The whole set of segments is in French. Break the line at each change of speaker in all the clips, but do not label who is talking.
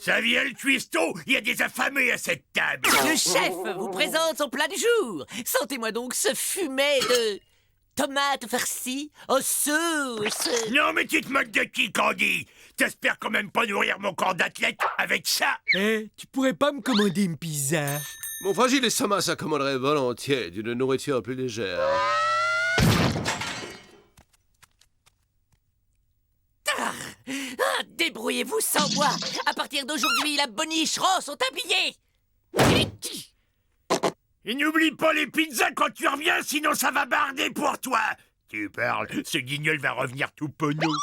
Ça vient le cuistot, il y a des affamés à cette table.
Le chef vous présente son plat du jour. Sentez-moi donc ce fumet de tomates farcies aux sauces.
Non mais tu te moques de qui, Candy? T'espères quand même pas nourrir mon corps d'athlète avec ça?
Tu pourrais pas me commander une pizza?
Mon fragile estomac s'accommoderait volontiers d'une nourriture plus légère.
Débrouillez-vous sans moi. À partir d'aujourd'hui, la boniche rose sont habillés.
Et n'oublie pas les pizzas quand tu reviens, sinon ça va barder pour toi. Tu parles, ce guignol va revenir tout penaud.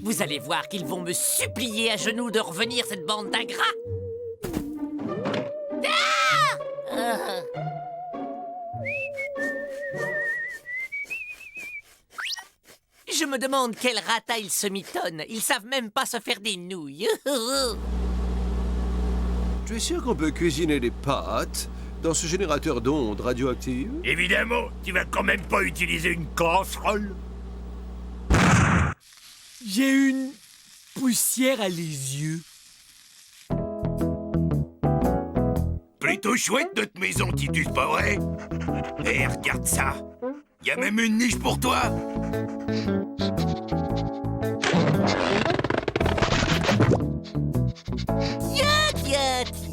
Vous allez voir qu'ils vont me supplier à genoux de revenir, cette bande d'ingrats. Je me demande quel rata ils se mitonnent. Ils savent même pas se faire des nouilles.
Tu es sûr qu'on peut cuisiner des pâtes dans ce générateur d'ondes radioactives?
Évidemment, tu vas quand même pas utiliser une casserole.
J'ai une poussière à les yeux.
Plutôt chouette notre maison, Titus, pas vrai? Eh, regarde ça. Y a même une niche pour toi.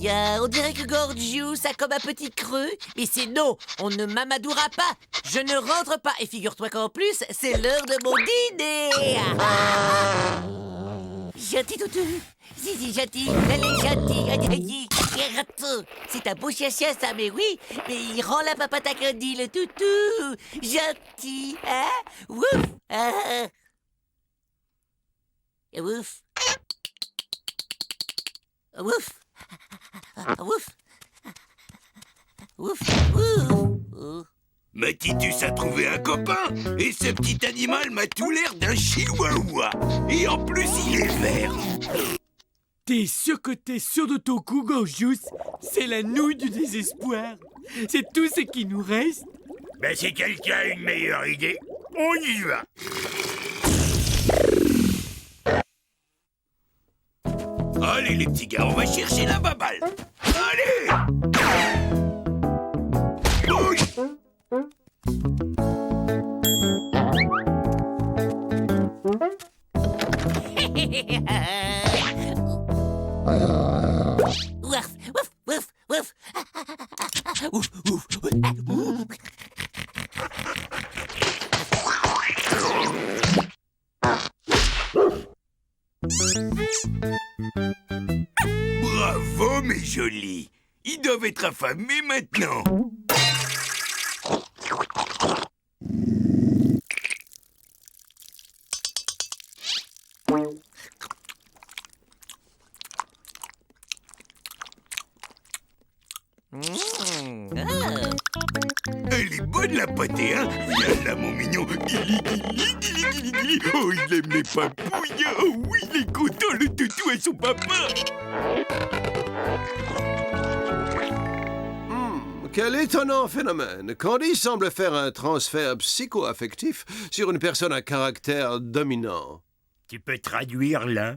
Tiens, on dirait que Gorgius a comme un petit creux. Mais c'est non, on ne m'amadoura pas. Je ne rentre pas. Et figure-toi qu'en plus, c'est l'heure de mon dîner. Gentil toutou. Si, gentil. Allez, gentil. C'est un beau chien ça, mais oui. Mais il rend la papate à Candy, le toutou. Gentil, hein? Wouf. Wouf. Wouf. Wouf. Wouf. Wouf.
Mais Titus a trouvé un copain. Et ce petit animal m'a tout l'air d'un chihuahua. Et en plus, il est vert.
T'es sûr de ton coup, Gorgius? C'est la nouille du désespoir. C'est tout ce qui nous reste.
Ben, si quelqu'un a une meilleure idée, on y va. Allez, les petits gars, on va chercher la baballe. Allez! Bouge!
Wouf, wouf, wouf, wouf. Ouf, ouf.
Bravo, mes jolis. Ils doivent être affamés maintenant. Elle est bonne, la pâtée, hein? Viens là, mon mignon. Guili. Oh, il aime les papouilles. Oh oui, il est content, le toutou et son papa.
Quel étonnant phénomène. Candy semble faire un transfert psycho-affectif sur une personne à caractère dominant.
Tu peux traduire, là?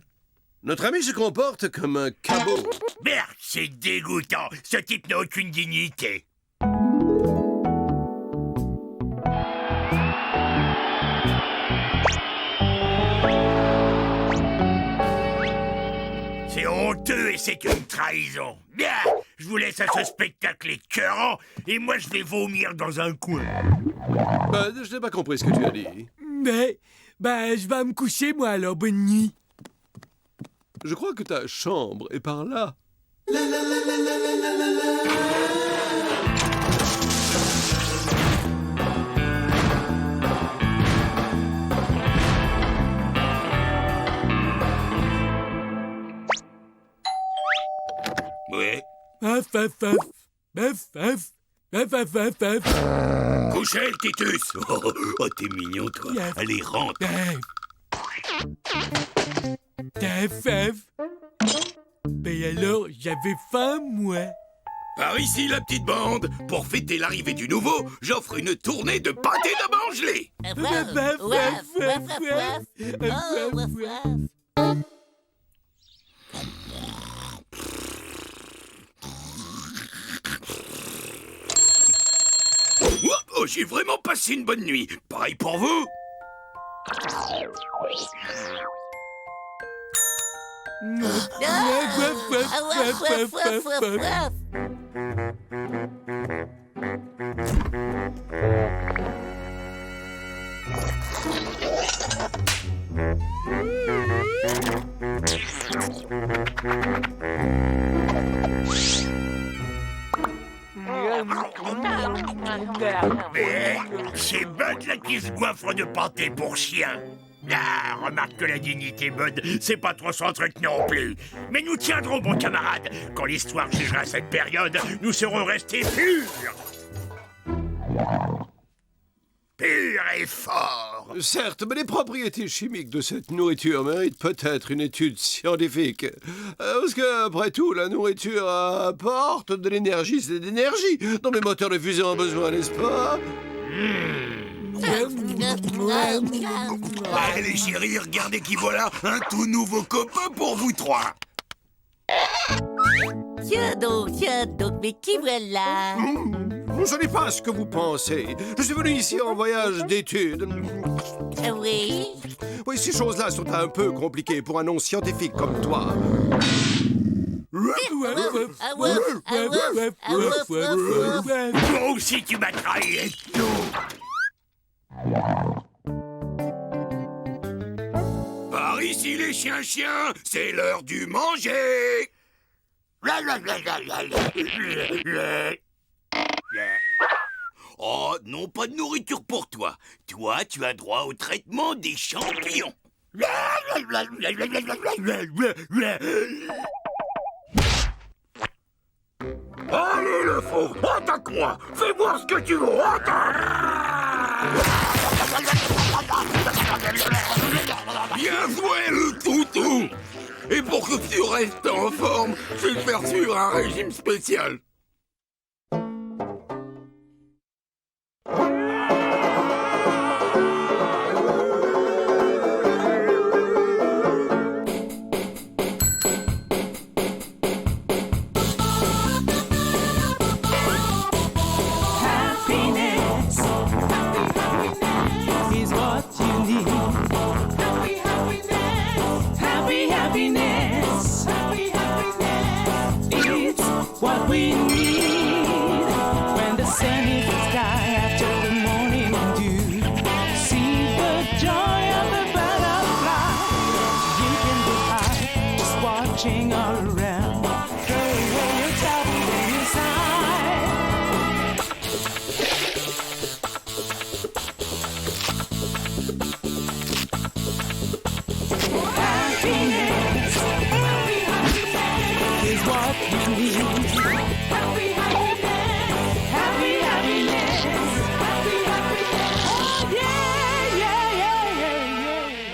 Notre ami se comporte comme un cabot.
Merde, c'est dégoûtant. Ce type n'a aucune dignité. C'est honteux et c'est une trahison. Bien, je vous laisse à ce spectacle écœurant et moi je vais vomir dans un coin.
Je n'ai pas compris ce que tu as dit.
Mais, je vais me coucher, moi, alors. Bonne nuit.
Je crois que ta chambre est par là.
Ouais.
Paf, paf, paf. Paf, paf. Paf, paf, paf, paf.
Couchez, Titus. Oh, t'es mignon, toi.
Paf.
Allez, rentre.
Paf, paf. Ben alors, j'avais faim, moi.
Par ici, la petite bande. Pour fêter l'arrivée du nouveau, j'offre une tournée de pâté d'amangelé.
Waf, waf, waf, waf, waf. Oh, waf, waf.
Oh, j'ai vraiment passé une bonne nuit. Pareil pour vous.
Ah, waf, waf, waf, waf, waf.
Mais c'est Bud là qui se goiffre de pâté pour chien. Ah, remarque que la dignité, Bud, c'est pas trop son truc non plus. Mais nous tiendrons, mon camarade. Quand l'histoire jugera cette période, nous serons restés purs. Purs et forts.
Certes, mais les propriétés chimiques de cette nourriture méritent peut-être une étude scientifique. Parce que, après tout, la nourriture apporte de l'énergie, c'est de l'énergie dont les moteurs de fusion ont besoin, n'est-ce pas?
Allez, chérie, regardez qui voilà, un tout nouveau copain pour vous trois.
Tiens donc, mais qui voilà?
Ce n'est pas ce que vous pensez. Je suis venu ici en voyage d'études.
Ah oui?
Oui, ces choses-là sont un peu compliquées pour un non-scientifique comme toi.
Ah, waf, ah, waf, ah, waf, waf, waf.
Toi aussi, tu m'as trahi et tout. Par ici, les chiens, c'est l'heure du manger. Oh, non, pas de nourriture pour toi. Toi, tu as droit au traitement des champignons. Allez, le faux, attaque-moi. Fais voir ce que tu veux. Bien joué, le toutou. Et pour que tu restes en forme, je vais te faire suivre un régime spécial.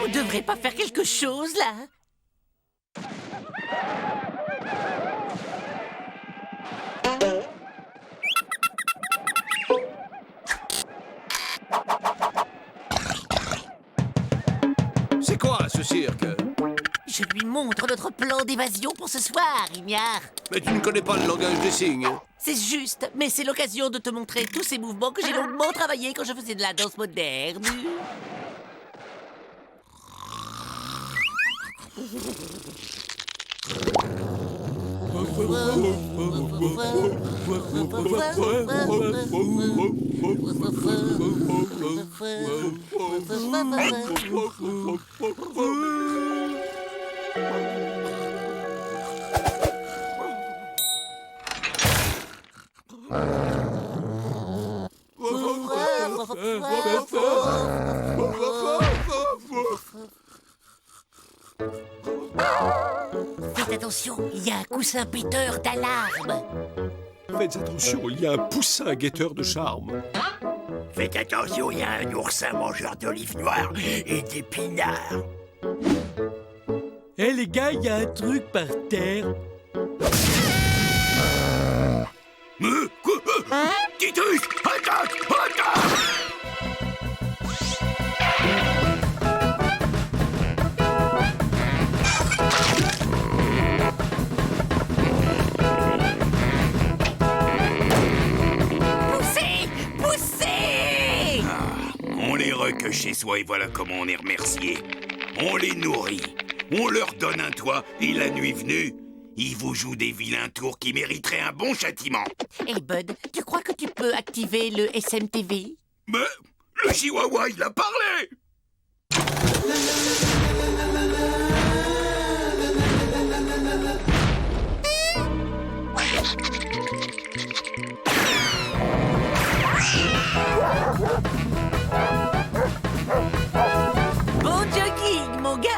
On devrait pas faire quelque chose, là?
C'est quoi, ce cirque?
Je lui montre notre plan d'évasion pour ce soir, Ignare.
Mais tu ne connais pas le langage des signes.
C'est juste, mais c'est l'occasion de te montrer tous ces mouvements que j'ai longuement travaillés quand je faisais de la danse moderne. Faites attention, il y a un coussin péteur d'alarme.
Faites attention, il y a un poussin guetteur de charme.
Faites attention, il y a un oursin mangeur d'olives noires et d'épinards.
Hé les gars, il y a un truc par terre.
Titus, attaque! Attaque!
Poussez! Poussez!
On les recueille chez soi et voilà comment on est remercié. On les nourrit, on leur donne un toit et la nuit venue, ils vous jouent des vilains tours qui mériteraient un bon châtiment.
Hey Bud, tu crois que tu peux activer le SMTV?
Mais le chihuahua, il a parlé!
Bon jogging, mon gars!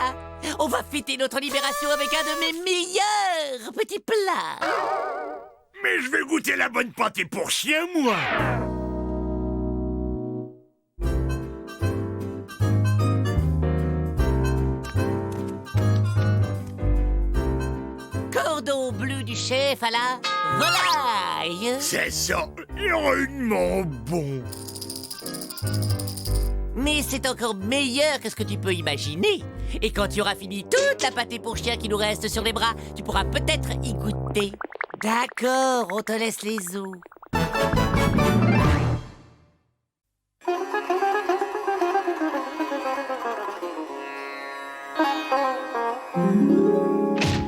On va fêter notre libération avec un de mes meilleurs petits plats!
Mais je vais goûter la bonne pâtée pour chien, moi!
Cordon bleu du chef à la volaille!
C'est ça, rudement bon!
Mais c'est encore meilleur que ce que tu peux imaginer. Et quand tu auras fini toute la pâtée pour chien qui nous reste sur les bras, tu pourras peut-être y goûter. D'accord, on te laisse les os.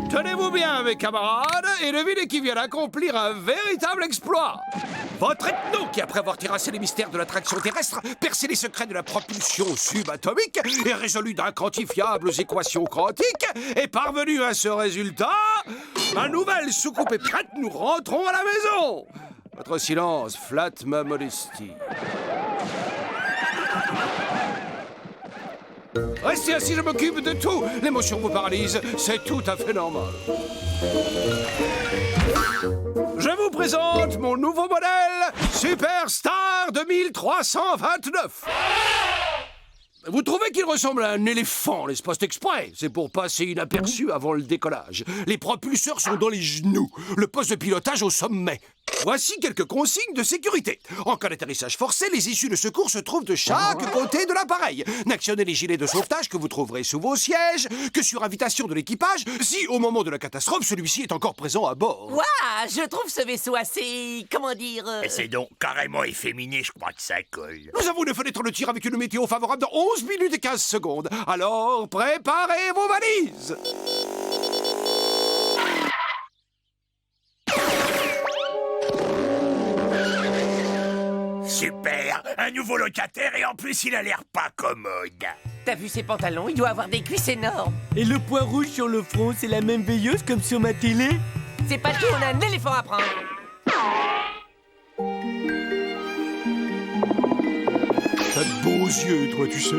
Tenez-vous bien, mes camarades, et devinez qui vient d'accomplir un véritable exploit. Votre ethno, qui après avoir terrassé les mystères de l'attraction terrestre, percé les secrets de la propulsion subatomique et résolu d'inquantifiables équations quantiques, est parvenu à ce résultat. Ma nouvelle soucoupe est prête, nous rentrons à la maison. Votre silence flatte ma modestie. Restez assis, je m'occupe de tout. L'émotion vous paralyse, c'est tout à fait normal. Je vous présente mon nouveau modèle, Superstar 2329. Vous trouvez qu'il ressemble à un éléphant, n'est-ce pas? C'est exprès. C'est pour passer inaperçu avant le décollage. Les propulseurs sont dans les genoux, le poste de pilotage au sommet. Voici quelques consignes de sécurité. En cas d'atterrissage forcé, les issues de secours se trouvent de chaque côté de l'appareil. N'actionnez les gilets de sauvetage que vous trouverez sous vos sièges que sur invitation de l'équipage, si au moment de la catastrophe, celui-ci est encore présent à bord.
Waouh, je trouve ce vaisseau assez... comment dire...
Et c'est donc carrément efféminé, je crois que ça colle.
Nous avons une fenêtre de tir avec une météo favorable dans 11 minutes et 15 secondes. Alors, préparez vos valises.
Super, un nouveau locataire et en plus il a l'air pas commode.
T'as vu ses pantalons? Il doit avoir des cuisses énormes.
Et le point rouge sur le front, c'est la même veilleuse comme sur ma télé?
C'est pas tout, on a un éléphant à prendre.
T'as de beaux yeux, toi, tu sais.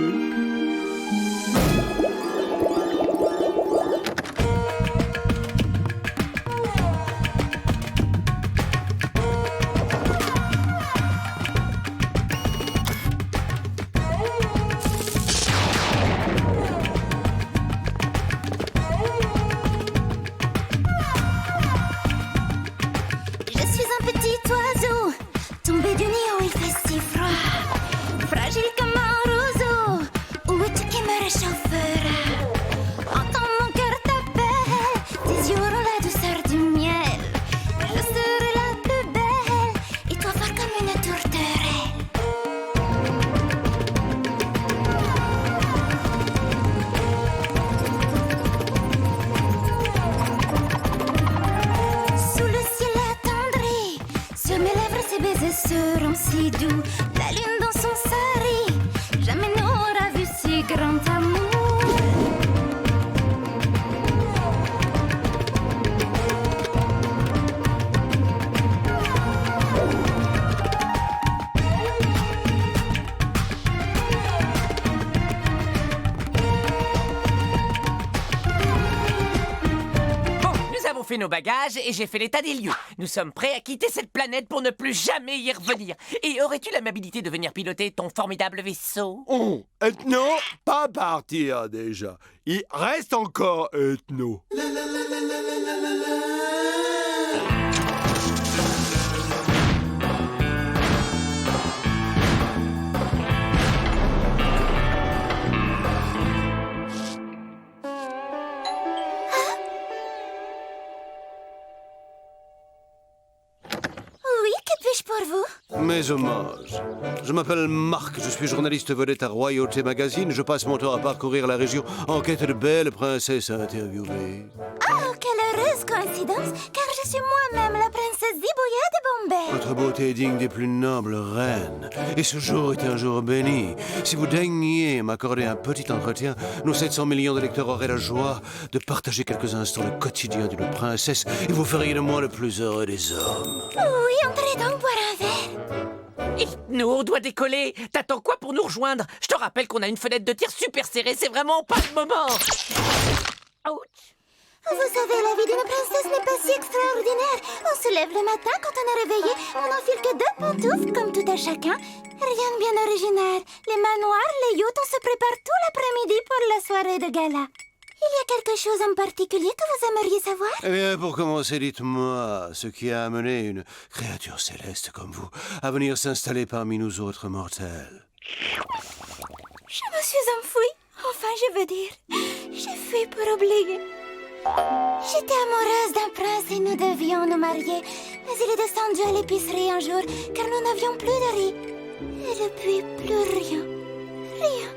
Je suis un petit oiseau, tombé du nid où il fait si froid. Fragile comme un roseau, où es-tu qui me réchauffera? Entends mon cœur t'appelle, tes yeux auront la douceur du miel. Je serai la plus belle, et toi fort comme une tourterelle. Sous le ciel attendri, sur mes lèvres ces baisers seront si doux. La lune dans son sari, jamais n'aura vu si grand amour.
Bon, nous avons fait nos bagages et j'ai fait l'état des lieux. Nous sommes prêts à quitter cette planète pour ne plus jamais y revenir. Et aurais-tu l'amabilité de venir piloter ton formidable vaisseau?
Oh, Ethno, pas partir déjà. Il reste encore Ethno.
pour vous?
Mes hommages. Je m'appelle Marc, je suis journaliste vedette à Royauté Magazine. Je passe mon temps à parcourir la région en quête de belles princesses à interviewer.
Oh, quelle heureuse coïncidence, car je suis moi-même la princesse Zibouya de Bombay.
Votre beauté est digne des plus nobles reines. Et ce jour est un jour béni. Si vous daigniez m'accorder un petit entretien, nous 700 millions de lecteurs auraient la joie de partager quelques instants le quotidien d'une princesse et vous feriez de moi le plus heureux des hommes.
Oui, entrez donc boire un verre.
Et nous, on doit décoller. T'attends quoi pour nous rejoindre? Je te rappelle qu'on a une fenêtre de tir super serrée. C'est vraiment pas le moment. Ouch.
Vous savez, la vie d'une princesse n'est pas si extraordinaire. On se lève le matin quand on est réveillé, on n'enfile que 2 pantoufles, comme tout un chacun. Rien de bien original. Les manoirs, les yachts, on se prépare tout l'après-midi pour la soirée de gala. Il y a quelque chose en particulier que vous aimeriez savoir?
Eh bien, pour commencer, dites-moi ce qui a amené une créature céleste comme vous à venir s'installer parmi nous autres mortels.
Je me suis enfouie. Enfin, je veux dire, j'ai fui pour oublier. J'étais amoureuse d'un prince et nous devions nous marier. Mais il est descendu à l'épicerie un jour, car nous n'avions plus de riz. Et depuis, plus rien. Rien.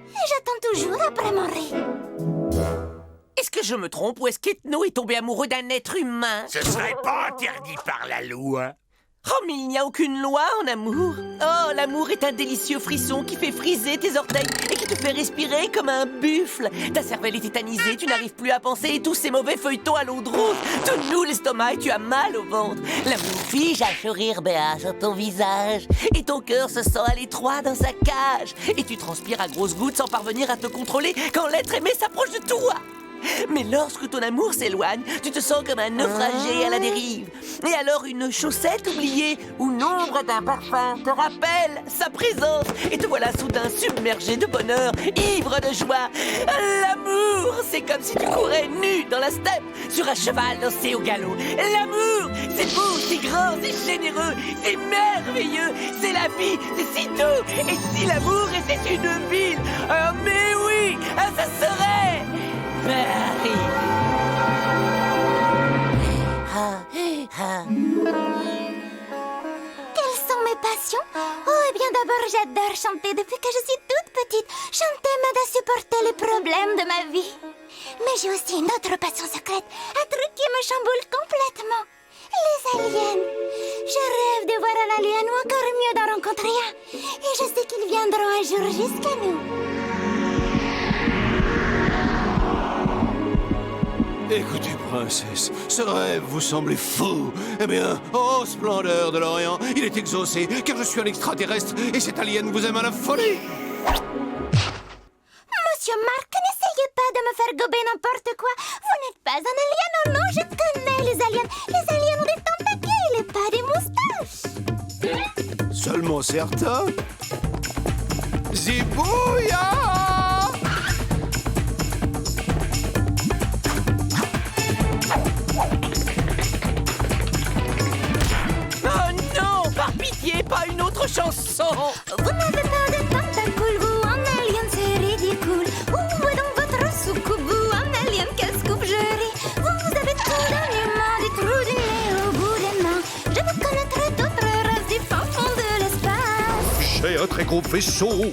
Et j'attends toujours après mon riz.
Est-ce que je me trompe ou est-ce qu'Ethno est tombé amoureux d'un être humain?
Ce serait pas interdit par la loi.
Oh, mais il n'y a aucune loi en amour. Oh, l'amour est un délicieux frisson qui fait friser tes orteils et qui te fait respirer comme un buffle. Ta cervelle est tétanisée, tu n'arrives plus à penser et tous ces mauvais feuilletons à l'eau de rose te nouent l'estomac et tu as mal au ventre. L'amour fige un sourire béat sur ton visage et ton cœur se sent à l'étroit dans sa cage. Et tu transpires à grosses gouttes sans parvenir à te contrôler quand l'être aimé s'approche de toi. Mais lorsque ton amour s'éloigne, tu te sens comme un naufragé à la dérive. Et alors une chaussette oubliée ou l'ombre d'un parfum te rappelle sa présence. Et te voilà soudain submergé de bonheur, ivre de joie. L'amour, c'est comme si tu courais nu dans la steppe sur un cheval lancé au galop. L'amour, c'est beau, c'est grand, c'est généreux, c'est merveilleux, c'est la vie, c'est si doux. Et si l'amour était une ville, mais oui, ça serait... Paris.
Quelles sont mes passions? Oh, eh bien d'abord, j'adore chanter depuis que je suis toute petite. Chanter m'aide à supporter les problèmes de ma vie. Mais j'ai aussi une autre passion secrète, un truc qui me chamboule complètement. Les aliens. Je rêve de voir un alien ou encore mieux d'en rencontrer un. Et je sais qu'ils viendront un jour jusqu'à nous.
Écoutez, princesse, ce rêve vous semblait fou. Eh bien, ô splendeur de l'Orient, il est exaucé, car je suis un extraterrestre et cet alien vous aime à la folie.
Monsieur Marc, n'essayez pas de me faire gober n'importe quoi. Vous n'êtes pas un alien, oh non, je connais les aliens. Les aliens ont des tentacules et pas des moustaches.
Seulement certains. Zibouya!
Oh non, par pitié, pas une autre chanson.
Vous n'avez pas de tentacules, vous, un alien, c'est ridicule. Où est donc votre soucoupe, vous, un alien, quel scoop, je ris. Vous avez trop d'aliments, des trous du nez au bout des mains. Je vous connaîtrai d'autres races du fin fond de l'espace.
J'ai un très gros vaisseau,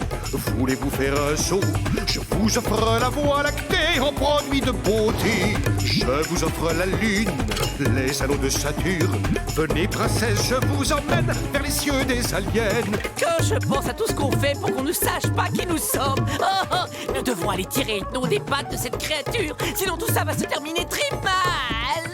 voulez-vous faire un saut? Je vous offre la voie lactée en produit de beauté. Je vous offre la lune, les anneaux de Saturne. Venez princesse, je vous emmène vers les cieux des aliens.
Quand je pense à tout ce qu'on fait pour qu'on ne sache pas qui nous sommes, nous devons aller tirer Ethno des pattes de cette créature, sinon tout ça va se terminer très mal.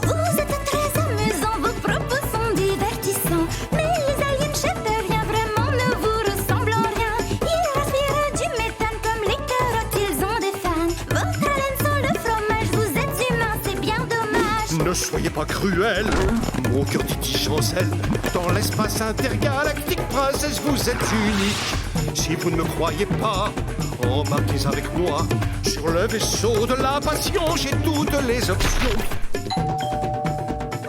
Vous êtes très amusant, vos propos sont divertissants. Mais les aliens chefs-rien vraiment ne vous ressemblent en rien. Ils respirent du méthane comme les carottes, ils ont des fans. Votre haleine sent le fromage, vous êtes humain, c'est bien dommage.
Ne soyez pas cruel, mon cœur titille chancelle. Dans l'espace intergalactique, princesse, vous êtes unique. Si vous ne me croyez pas, embarquez avec moi. Sur le vaisseau de la passion, j'ai toutes les options.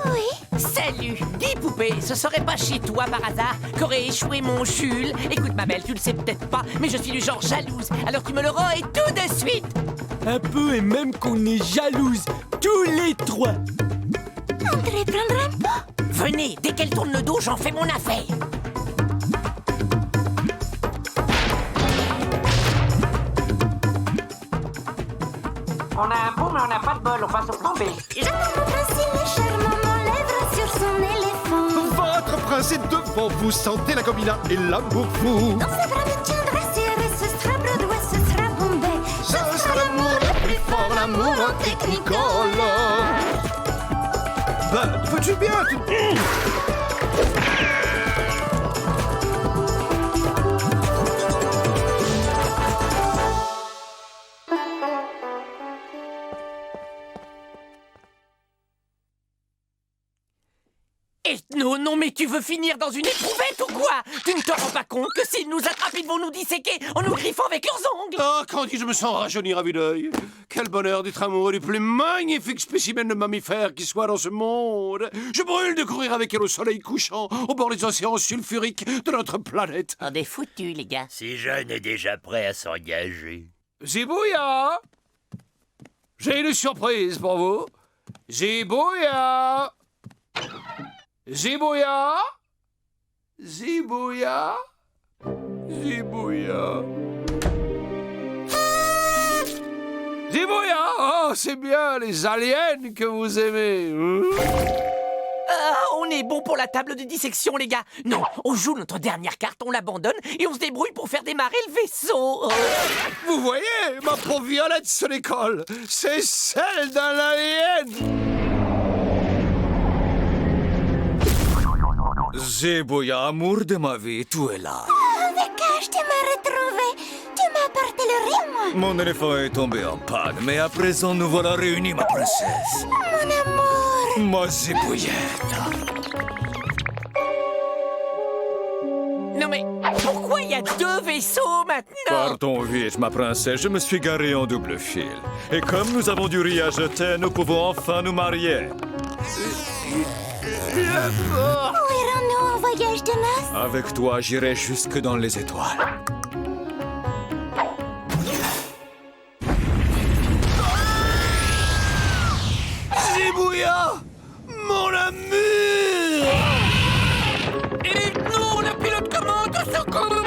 Oui,
Salut, dis poupée, ce serait pas chez toi par hasard qu'aurait échoué mon Jules? Écoute ma belle, tu le sais peut-être pas, mais je suis du genre jalouse, alors tu me le rends et tout de suite.
Un peu et même qu'on est jalouses, tous les trois.
André prendra un pot.
Venez, dès qu'elle tourne le dos, j'en fais mon affaire.
On a un pot, mais on n'a pas de bol. On passe au plan B.
J'attends mon prince, il est charmant, mon lèvre sur son éléphant.
Votre prince est devant vous, sentez la combina et l'amour fou.
Dans ses bras me tiendra serré, ce sera Broadway, ce sera Bombay.
Ce sera l'amour le plus fort, l'amour en technicolor. Ben, veux-tu bien
Ethno, non mais tu veux finir dans une éprouvette ou quoi? Tu ne te rends pas compte que s'ils nous attrapent, ils vont nous disséquer en nous griffant avec leurs ongles?
Ah, Candy, je me sens rajeunir à vue d'œil. Quel bonheur d'être amoureux du plus magnifique spécimen de mammifère qui soit dans ce monde. Je brûle de courir avec elle au soleil couchant, au bord des océans sulfuriques de notre planète.
On est foutus, les gars.
Si jeune est déjà prêt à s'engager.
Zibouya! J'ai une surprise pour vous. Zibouya! Zibouya! Zibouya! Zibouya! Zibouya! Oh, c'est bien les aliens que vous aimez.
Ah, on est bon pour la table de dissection, les gars. Non, on joue notre dernière carte, on l'abandonne et on se débrouille pour faire démarrer le vaisseau. Oh.
Vous voyez, ma pauvre Violette se décolle. C'est celle d'un alien.
Zibouya, amour de ma vie, tu es là.
Oh, Vekash, tu m'as retrouvé. Tu m'as apporté le riz, moi.
Mon éléphant est tombé en panne, mais à présent nous voilà réunis, ma princesse.
Mon amour.
Ma Zibouillette.
Non mais, pourquoi il y a deux vaisseaux maintenant?
Partons vite, ma princesse, je me suis garé en double fil. Et comme nous avons du riz à jeter, nous pouvons enfin nous marier.
Où irons-nous en voyage de noces?
Avec toi, j'irai jusque dans les étoiles.
Zibouya! Mon amour!
Et nous, le pilote commande au secours!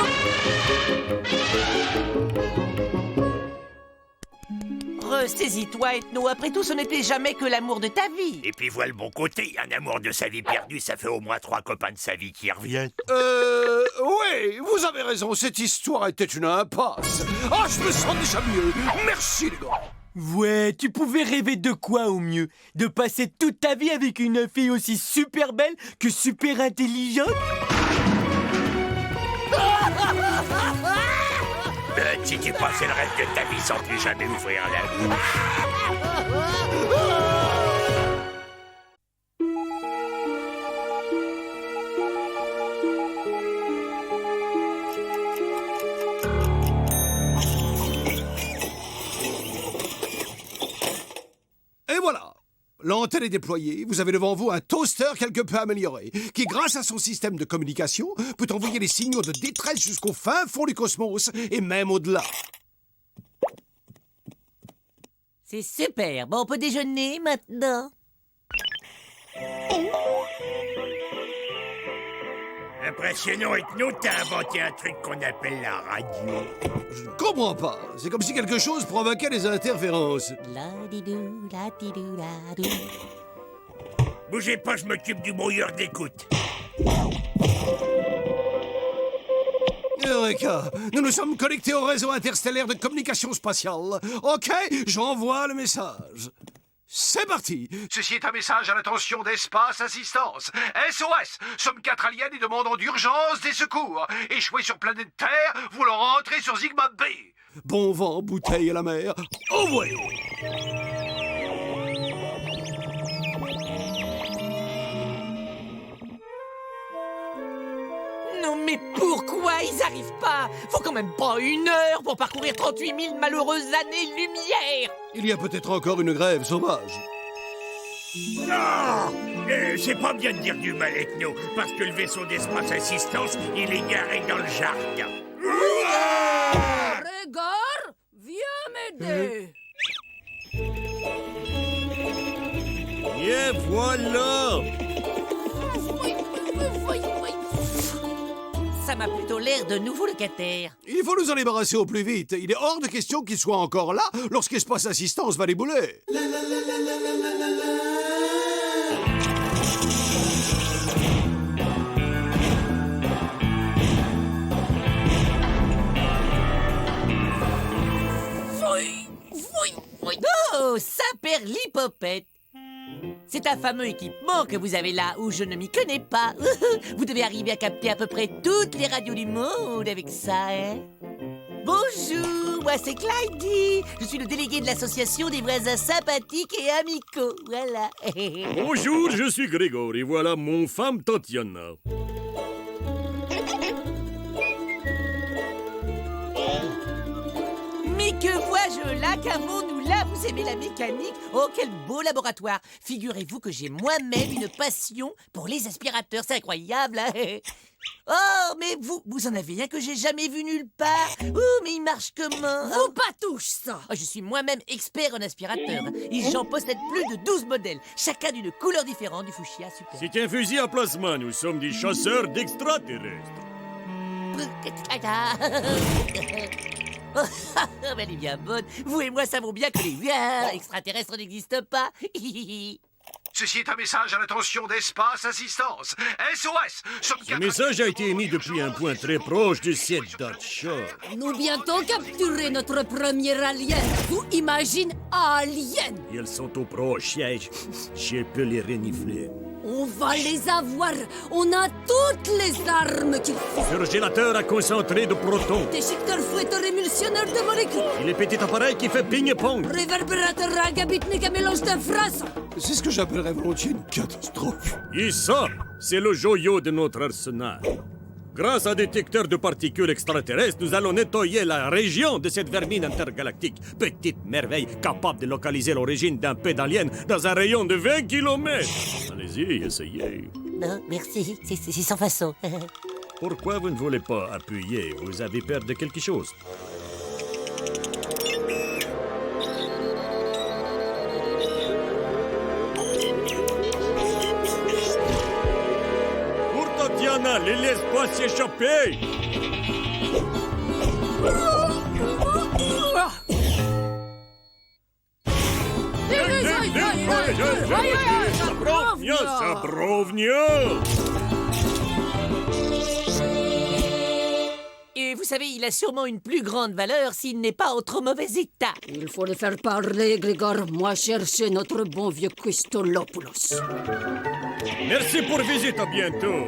Ressaisis-toi, Ethno. Après tout, ce n'était jamais que l'amour de ta vie.
Et puis vois le bon côté, un amour de sa vie perdu, ça fait au moins 3 copains de sa vie qui reviennent.
Oui, vous avez raison, cette histoire était une impasse. Ah, je me sens déjà mieux. Merci, les gars.
Ouais, tu pouvais rêver de quoi au mieux? De passer toute ta vie avec une fille aussi super belle que super intelligente?
Si tu passais le reste de ta vie sans plus jamais ouvrir la bouche.
Et voilà. L'antenne est déployée, vous avez devant vous un toaster quelque peu amélioré, qui grâce à son système de communication, peut envoyer des signaux de détresse jusqu'au fin fond du cosmos, et même au-delà.
C'est super. Bon, on peut déjeuner maintenant.
Impressionnant, Ethno, t'as inventé un truc qu'on appelle la radio.
Je ne comprends pas. C'est comme si quelque chose provoquait des interférences.
La-di-dou, la-di-dou, la-dou.
Bougez pas, je m'occupe du brouilleur d'écoute.
Eureka! Nous nous sommes connectés au réseau interstellaire de communication spatiale. OK, j'envoie le message. C'est parti! Ceci est un message à l'attention d'Espace Assistance. SOS! Sommes 4 aliens et demandons d'urgence des secours. Échoués sur planète Terre, voulant rentrer sur Sigma B. Bon vent, bouteille à la mer. Envoyez!
Non mais pourquoi ils arrivent pas? Faut quand même pas 1 heure pour parcourir 38 000 malheureuses années-lumière.
Il y a peut-être encore une grève sauvage.
Non! C'est pas bien de dire du mal, Ethno, parce que le vaisseau d'espace assistance, il est garé dans le jardin.
Grégor, viens m'aider.
Et voilà!
Ça m'a plutôt l'air de nouveau locataire.
Il faut nous en débarrasser au plus vite. Il est hors de question qu'ils soient encore là lorsqu'Espace Assistance va débouler.
Oh, Saperlipopette! C'est un fameux équipement que vous avez là où je ne m'y connais pas. Vous devez arriver à capter à peu près toutes les radios du monde avec ça, hein? Bonjour, moi c'est Clyde. Je suis le délégué de l'association des voisins sympathiques et amicaux. Voilà.
Bonjour, je suis Grégor et voilà mon femme Tatiana.
Mais que vois-je là? Qu'avons-nous là? Vous aimez la mécanique? Oh, quel beau laboratoire! Figurez-vous que j'ai moi-même une passion pour les aspirateurs. C'est incroyable, hein? Oh, mais vous en avez un que j'ai jamais vu nulle part. Oh, mais il marche comment?
Vous pas touche ça.
Oh, je suis moi-même expert en aspirateur. Et j'en possède plus de 12 modèles, chacun d'une couleur différente du fuchsia. Super.
C'est un fusil à plasma, nous sommes des chasseurs d'extraterrestres.
Oh, mais elle est bien bonne. Vous et moi savons bien que les extraterrestres n'existent pas.
Ceci est un message à l'attention d'Espace Assistance. SOS!
Ce message a été émis depuis un point très proche de cette Shore.
Nous bientôt capturer notre premier alien. Vous imaginez alien?
Ils sont au proche-siège. Je peux les renifler.
On va les avoir. On a toutes les armes qu'il faut.
Surgélateur à concentré de protons.
Déchiqueteur fouetteur émulsionneur de molécules.
Et les petits appareils qui fait ping-pong.
Réverbérateur agabitnique à mélange d'infrason.
C'est ce que j'appellerais volontiers une catastrophe.
Et ça, c'est le joyau de notre arsenal. Grâce à un détecteur de particules extraterrestres, nous allons nettoyer la région de cette vermine intergalactique. Petite merveille capable de localiser l'origine d'un peu d'alien dans un rayon de 20 km. Allez-y, essayez.
Non, merci. C'est sans façon.
Pourquoi vous ne voulez pas appuyer? Vous avez peur de quelque chose? Tatiana, les laisse pas s'échapper! Sabrovnia!
Et vous savez, il a sûrement une plus grande valeur s'il n'est pas en trop mauvais état.
Il faut le faire parler, Grégor. Moi, chercher notre bon vieux Christolopoulos.
Merci pour visite, à bientôt.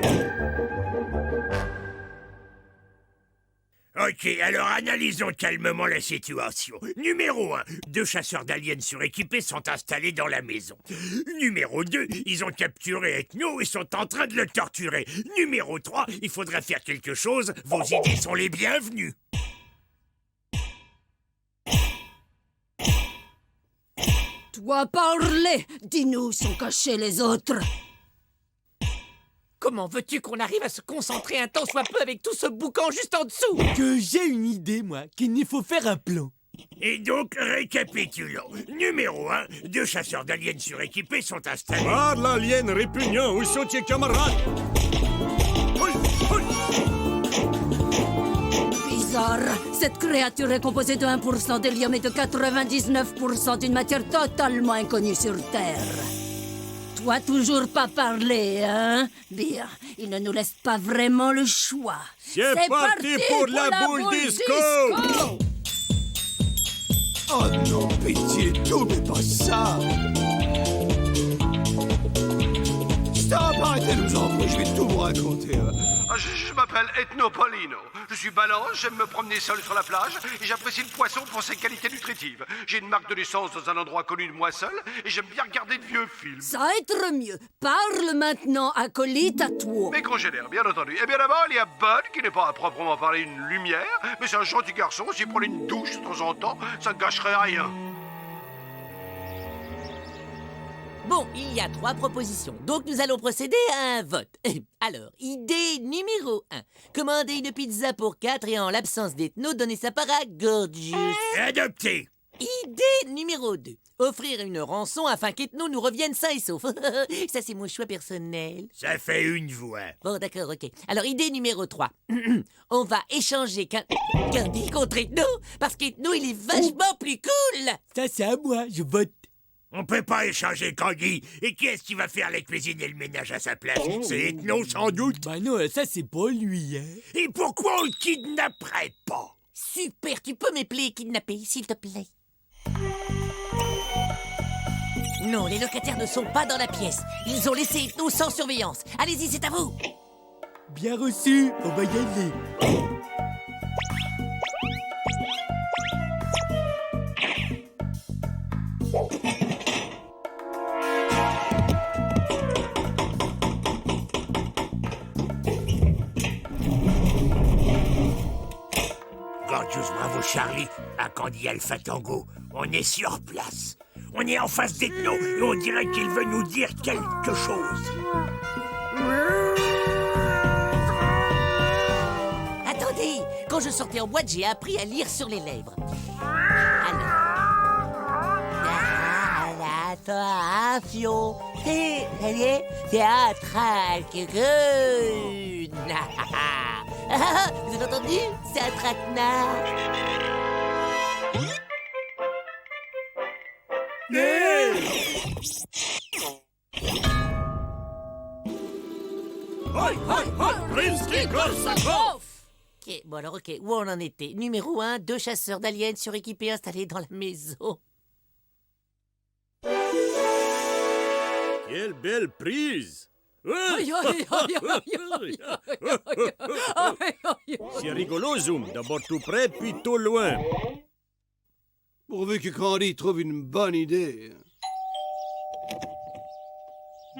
Ok, alors analysons calmement la situation. Numéro 1, 2 chasseurs d'aliens suréquipés sont installés dans la maison. Numéro 2, ils ont capturé Ethno et sont en train de le torturer. Numéro 3, il faudrait faire quelque chose. Vos idées sont les bienvenues.
Toi, parler. Dis-nous où sont cachés les autres.
Comment veux-tu qu'on arrive à se concentrer un tant soit peu avec tout ce boucan juste en dessous?
Que j'ai une idée, moi, qu'il n'y faut faire un plan.
Et donc, récapitulons. Numéro 1, 2 chasseurs d'aliens suréquipés sont installés.
Par l'alien répugnant, où sont tes camarades?
Bizarre. Cette créature est composée de 1% d'hélium et de 99% d'une matière totalement inconnue sur Terre. Toi, toujours pas parler, hein? Bien, il ne nous laisse pas vraiment le choix.
C'est parti pour la boule disco!
Oh non, pitié, tout, mais pas ça! Stop, arrêtez de nous embrouiller, je vais tout vous raconter.
Je m'appelle Ethnopolino. Je suis balance, j'aime me promener seul sur la plage et j'apprécie le poisson pour ses qualités nutritives. J'ai une marque de naissance dans un endroit connu de moi seul et j'aime bien regarder de vieux films.
Ça va être mieux. Parle maintenant, acolyte, à toi.
Mes congénères, bien entendu. Et bien d'abord, il y a Bud, qui n'est pas à proprement parler une lumière, mais c'est un gentil garçon. S'il prenait une douche de temps en temps, ça ne gâcherait rien.
Bon, il y a 3 propositions, donc nous allons procéder à un vote. Alors, idée numéro 1. Commander une pizza pour 4 et en l'absence d'Ethno, donner sa part à Gorgius.
Adopté.
Idée numéro 2. Offrir une rançon afin qu'Ethno nous revienne sain et sauf. Ça, c'est mon choix personnel.
Ça fait une voix.
Bon, d'accord, ok. Alors, idée numéro 3. On va échanger Candy contre Ethno, parce qu'Ethno, il est vachement plus cool.
Ça, c'est à moi, je vote.
On peut pas échanger Candy. Et qui est-ce qui va faire la cuisine et le ménage à sa place? C'est Ethno, sans doute.
Bah non, ça, c'est pas lui, hein.
Et pourquoi on le kidnapperait pas?
Super, tu peux m'appeler et kidnapper, s'il te plaît. Non, les locataires ne sont pas dans la pièce. Ils ont laissé Ethno sans surveillance. Allez-y, c'est à vous.
Bien reçu, on va y aller.
Gorgius, bravo Charlie. À Candy Alpha Tango, on est sur place. On est en face d'Ethno et on dirait qu'il veut nous dire quelque chose.
Attendez, quand je sortais en boîte, j'ai appris à lire sur les lèvres. Alors... Attention, théâtral que... Vous avez entendu? C'est un traquenard. Ok, bon alors ok, où on en était? Numéro 1, 2 chasseurs d'aliens suréquipés installés dans la maison.
Quelle belle prise! C'est rigolo, Zoom. D'abord tout près, puis tout loin.
Pourvu que Candy trouve une bonne idée.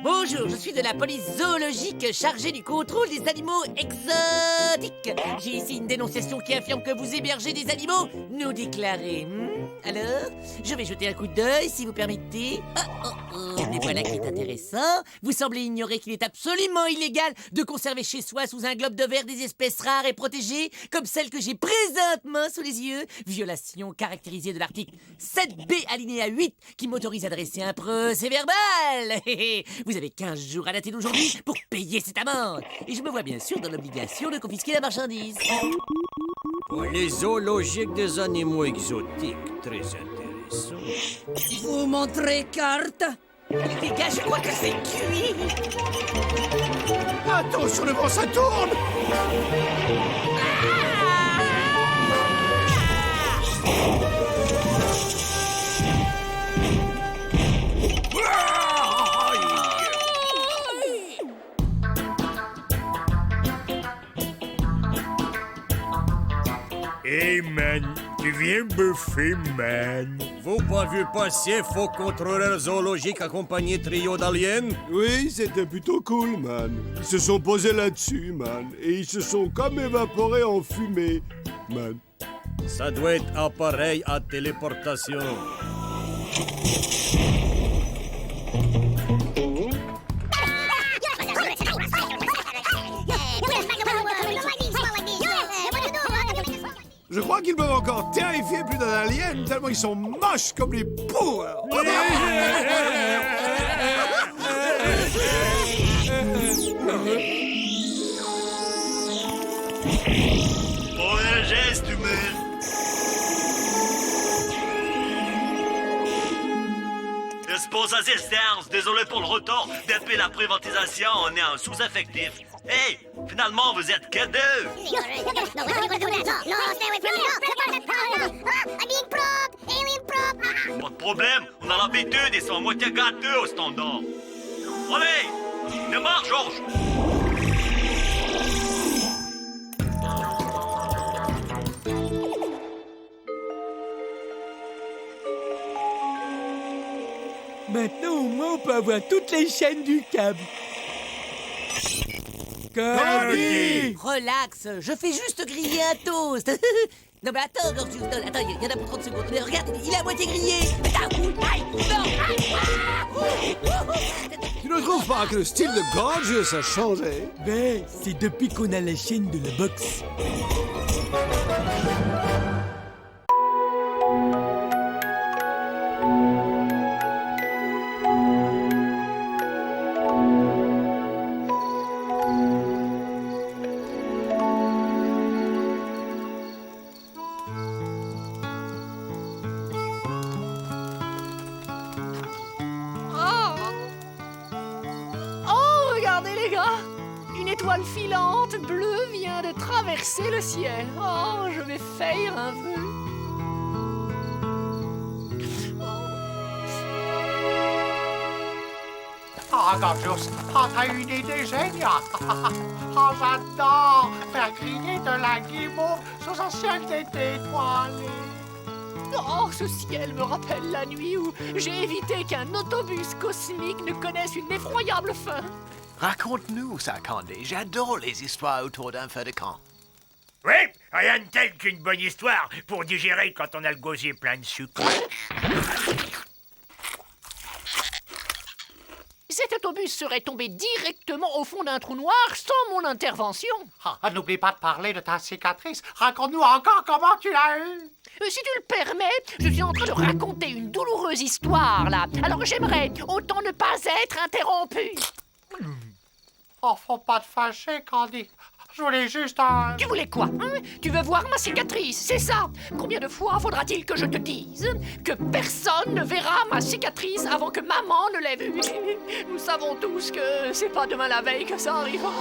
Bonjour, je suis de la police zoologique chargée du contrôle des animaux exotiques. J'ai ici une dénonciation qui affirme que vous hébergez des animaux non déclarés. Alors, je vais jeter un coup d'œil si vous permettez. Et voilà qui est intéressant. Vous semblez ignorer qu'il est absolument illégal de conserver chez soi sous un globe de verre des espèces rares et protégées comme celle que j'ai présentement sous les yeux. Violation caractérisée de l'article 7B alinéa 8 qui m'autorise à dresser un procès verbal. Vous avez 15 jours à dater d'aujourd'hui pour payer cette amende. Et je me vois bien sûr dans l'obligation de confisquer la marchandise.
Pour les zoologiques des animaux exotiques, très intéressant.
Vous montrez carte?
Les gars, je crois que c'est cuit.
Attention, le vent, ça tourne!
Hey man, tu viens buffer, man.
Vous pas vu passer faux contrôleur zoologique accompagné trio d'aliens?
Oui, c'était plutôt cool, man. Ils se sont posés là-dessus, man. Et ils se sont comme évaporés en fumée, man.
Ça doit être appareil à téléportation.
Je crois qu'ils peuvent encore terrifier plus d'un alien tellement ils sont moches comme les poux.
Pour un geste humain.
Expose assistance, désolé pour le retard. Depuis la privatisation, on est en sous-effectif. Hey, finalement, vous êtes que deux. Pas de problème, on a l'habitude, ils sont à moitié gâteux au standard. Allez, démarre, Georges.
Maintenant, au moins, on peut avoir toutes les chaînes du câble. Candy!
Relax, je fais juste griller un toast. Non mais attends, Gorgius, attends, il y en a pour 30 secondes. Mais regarde, il est à moitié grillé. Attends, aïe, non, aïe,
trouves pas que le style de Gorgeous a changé?
Ben, c'est depuis qu'on a la chaîne de la boxe.
Oh, regardez les gars! Une étoile filante bleue vient de traverser le ciel. Oh, je vais faire un vœu.
Ah, Gorgeous, t'as une idée géniale. Oh, j'adore faire griller de la guimauve sous un ciel d'été étoilé.
Oh, ce ciel me rappelle la nuit où j'ai évité qu'un autobus cosmique ne connaisse une effroyable fin.
Raconte-nous ça, Candy. J'adore les histoires autour d'un feu de camp.
Oui, rien de tel qu'une bonne histoire pour digérer quand on a le gosier plein de sucre.
Cet autobus serait tombé directement au fond d'un trou noir sans mon intervention.
Ah, n'oublie pas de parler de ta cicatrice. Raconte-nous encore comment tu l'as eue.
Si tu le permets, je suis en train de raconter une douloureuse histoire, là. Alors j'aimerais autant ne pas être interrompu.
Oh, faut pas te fâcher, Candy. Je voulais juste un...
Tu voulais quoi, hein? Tu veux voir ma cicatrice, c'est ça? Combien de fois faudra-t-il que je te dise que personne ne verra ma cicatrice avant que maman ne l'ait vue? Nous savons tous que c'est pas demain la veille que ça arrivera.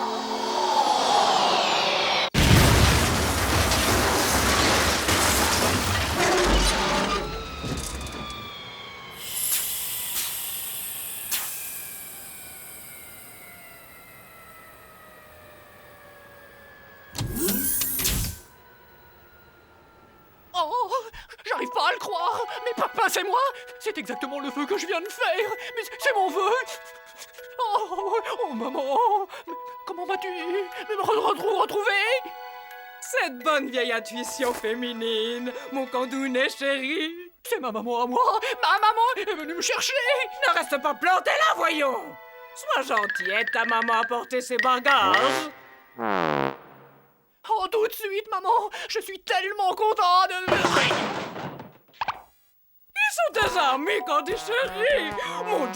Oh, j'arrive pas à le croire. Mais papa, c'est moi. C'est exactement le vœu que je viens de faire. Mais c'est mon vœu. Oh, maman. Mais comment vas-tu me retrouver?
Cette bonne vieille intuition féminine, mon candounet chéri.
C'est ma maman à moi. Ma maman est venue me chercher.
Ne reste pas planté là, voyons. Sois gentil, aide ta maman à porter ses bagages.
Oh, tout de suite, maman. Je suis tellement content de...
Ils sont désarmés, Candy chérie. Mon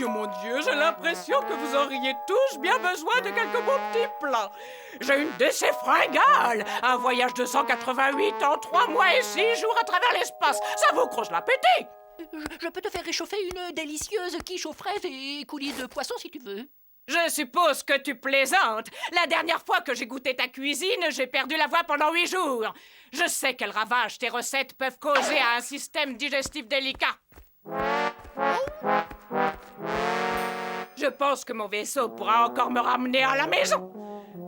Dieu, j'ai l'impression que vous auriez tous bien besoin de quelques bons petits plats. J'ai une décès fringale, un voyage de 188 en 3 mois et 6 jours à travers l'espace. Ça vous croche l'appétit.
Je peux te faire réchauffer une délicieuse quiche aux fraises et coulisses de poisson si tu veux.
Je suppose que tu plaisantes. La dernière fois que j'ai goûté ta cuisine, j'ai perdu la voix pendant 8 jours. Je sais quel ravage tes recettes peuvent causer à un système digestif délicat. Je pense que mon vaisseau pourra encore me ramener à la maison.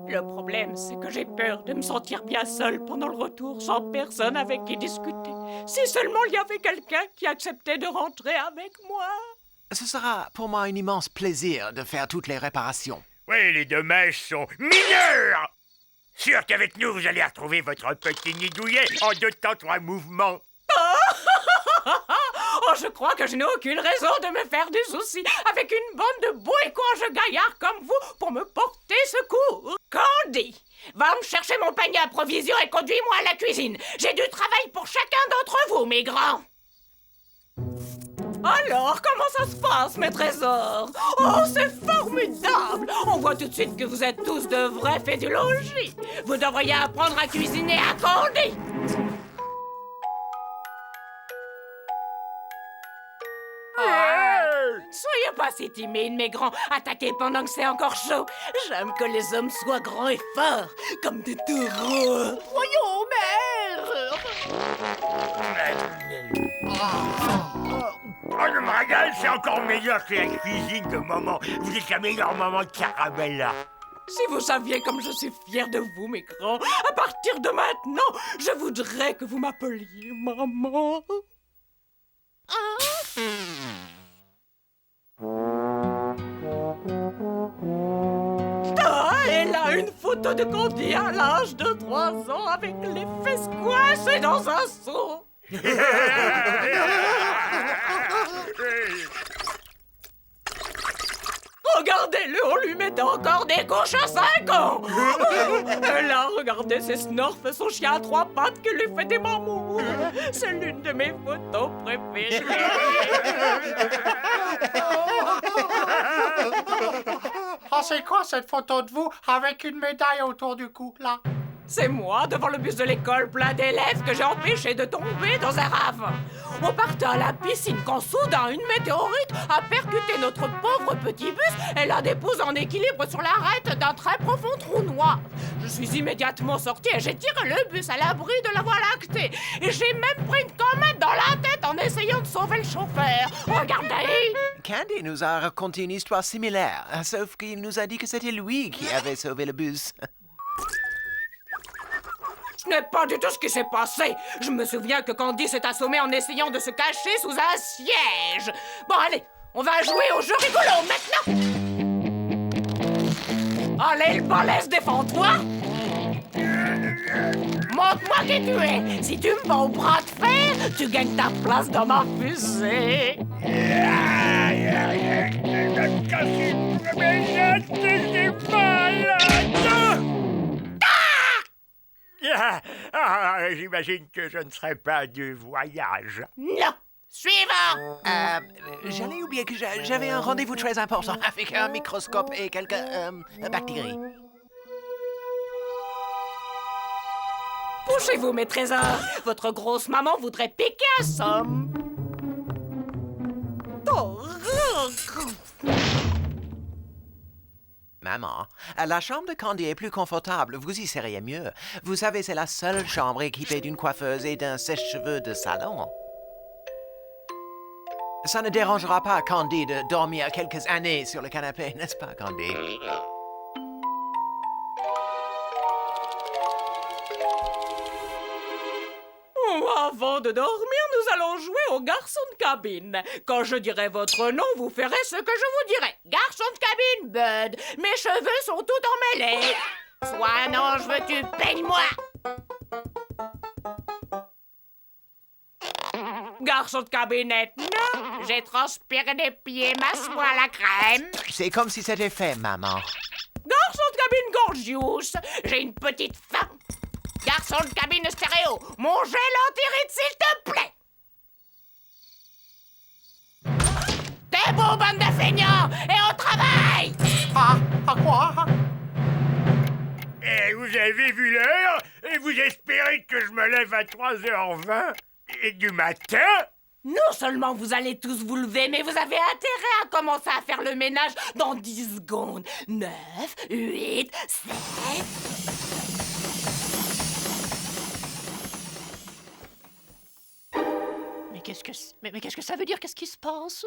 Le problème, c'est que j'ai peur de me sentir bien seule pendant le retour, sans personne avec qui discuter. Si seulement il y avait quelqu'un qui acceptait de rentrer avec moi.
Ce sera pour moi un immense plaisir de faire toutes les réparations.
Oui, les dommages sont mineurs. Sûr qu'avec nous, vous allez retrouver votre petit nid douillet en 2 temps 3 mouvements.
Oh, je crois que je n'ai aucune raison de me faire des soucis avec une bande de beaux et courageux gaillards comme vous pour me porter secours. Candy, va me chercher mon panier à provisions et conduis-moi à la cuisine. J'ai du travail pour chacun d'entre vous, mes grands. Alors, comment ça se passe, mes trésors? Oh, c'est formidable! On voit tout de suite que vous êtes tous de vrais fédulogis. Vous devriez apprendre à cuisiner à Candy. Soyez pas si timides, mes grands. Attaquez pendant que c'est encore chaud. J'aime que les hommes soient grands et forts, comme des taureaux.
Voyons, mère!
Oh, le régale, c'est encore meilleur que la cuisine de maman. Vous êtes la meilleure maman de Caramella.
Si vous saviez comme je suis fière de vous, mes grands, à partir de maintenant, je voudrais que vous m'appeliez maman. Ah, et là, une photo de Candy à l'âge de 3 ans avec les fesses coincées dans un seau. Oh, Regardez-le, on lui met encore des couches à 5 ans. Et là, regardez ces Snorf, son chien à 3 pattes qui lui fait des mamours. C'est l'une de mes photos préférées.
Oh, c'est quoi cette photo de vous avec une médaille autour du cou, là?
C'est moi, devant le bus de l'école plein d'élèves, que j'ai empêché de tomber dans un ravin. On partait à la piscine quand soudain une météorite a percuté notre pauvre petit bus et l'a déposé en équilibre sur l'arête d'un très profond trou noir. Je suis immédiatement sortie et j'ai tiré le bus à l'abri de la Voie lactée. Et j'ai même pris une comète dans la tête en essayant de sauver le chauffeur. Regardez!
Candy nous a raconté une histoire similaire, sauf qu'il nous a dit que c'était lui qui avait sauvé le bus.
Ce n'est pas du tout ce qui s'est passé. Je me souviens que Candy s'est assommée en essayant de se cacher sous un siège. Bon, allez, on va jouer au jeu rigolo maintenant. Allez, le balèze, défends-toi. Montre-moi qui tu es. Si tu me bats au bras de fer, tu gagnes ta place dans ma fusée.
J'imagine que je ne serai pas du voyage.
Non. Suivant.
J'allais oublier que j'avais un rendez-vous très important avec un microscope et quelques bactéries.
Couchez-vous, mes trésors. Votre grosse maman voudrait piquer un somme.
Maman, la chambre de Candy est plus confortable. Vous y seriez mieux. Vous savez, c'est la seule chambre équipée d'une coiffeuse et d'un sèche-cheveux de salon. Ça ne dérangera pas Candy de dormir quelques années sur le canapé, n'est-ce pas, Candy?
Avant de dormir, nous allons jouer au garçon de cabine. Quand je dirai votre nom, vous ferez ce que je vous dirai. Garçon de cabine, Bud. Mes cheveux sont tout emmêlés. Sois un ange, veux-tu, peigne-moi. Garçon de cabinette, non. J'ai transpiré des pieds, m'assois à la crème.
C'est comme si c'était fait, maman.
Garçon de cabine gorgeous, j'ai une petite faim. Garçon de cabine stéréo, mon gel anti-ride, s'il te plaît. T'es beau, bande de feignants, et au travail.
À quoi?
Et vous avez vu l'heure? Et vous espérez que je me lève à 3h20 et du matin?
Non seulement vous allez tous vous lever, mais vous avez intérêt à commencer à faire le ménage dans 10 secondes. 9, 8, 7...
Mais qu'est-ce que ça veut dire? Qu'est-ce qui se passe?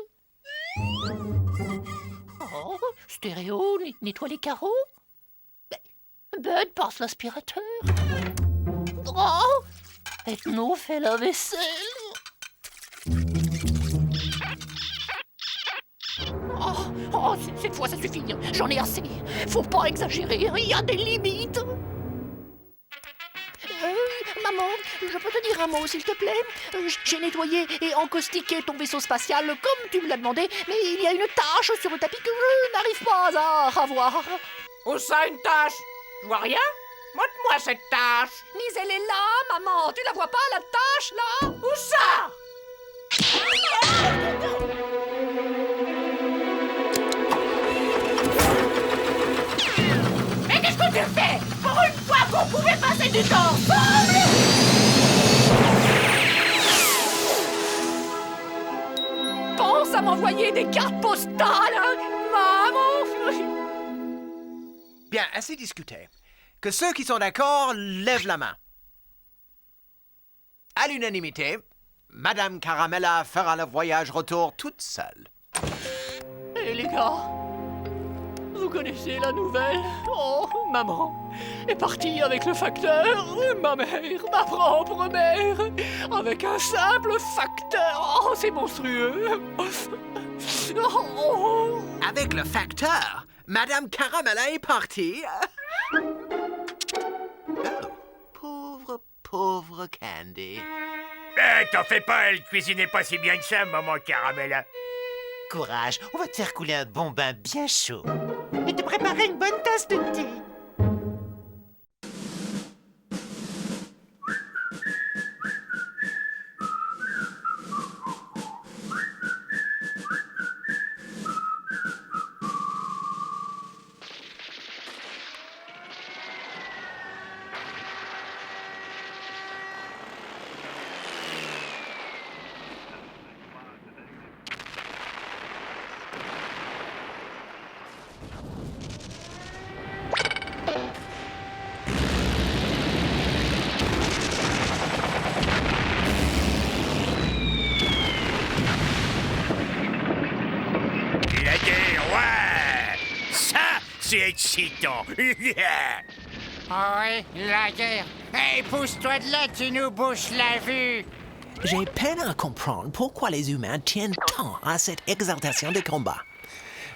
Oh, stéréo, nettoie les carreaux. Bud passe l'aspirateur. Oh, Ethno fait la vaisselle. Oh, cette fois, ça suffit. J'en ai assez. Faut pas exagérer. Il y a des limites. Maman, je peux te dire un mot, s'il te plaît? J'ai nettoyé et encaustiqué ton vaisseau spatial comme tu me l'as demandé, mais il y a une tache sur le tapis que je n'arrive pas à revoir.
Où ça, une tache? Je vois rien. Montre-moi cette tache.
Mais elle est là, maman. Tu la vois pas, la tache, là?
Où ça?
Mais qu'est-ce que tu fais? Pour une fois qu'on pouvait passer du temps ensemble! Pense à m'envoyer des cartes postales, hein, maman!
Bien, assez discuté. Que ceux qui sont d'accord lèvent la main. À l'unanimité, Madame Caramella fera le voyage retour toute seule.
Et les gars, vous connaissez la nouvelle? Oh, maman est partie avec le facteur, ma mère, ma propre mère, avec un simple facteur. Oh, c'est monstrueux. Oh.
Avec le facteur, Madame Caramella est partie. Oh, pauvre Candy.
T'en fais pas, elle cuisinait pas si bien que ça, maman Caramella.
Courage, on va te faire couler un bon bain bien chaud. Et te préparer une bonne tasse de thé.
C'est excitant.
Oui, la guerre. Hey, pousse-toi de là, tu nous bouches la vue.
J'ai peine à comprendre pourquoi les humains tiennent tant à cette exaltation des combats.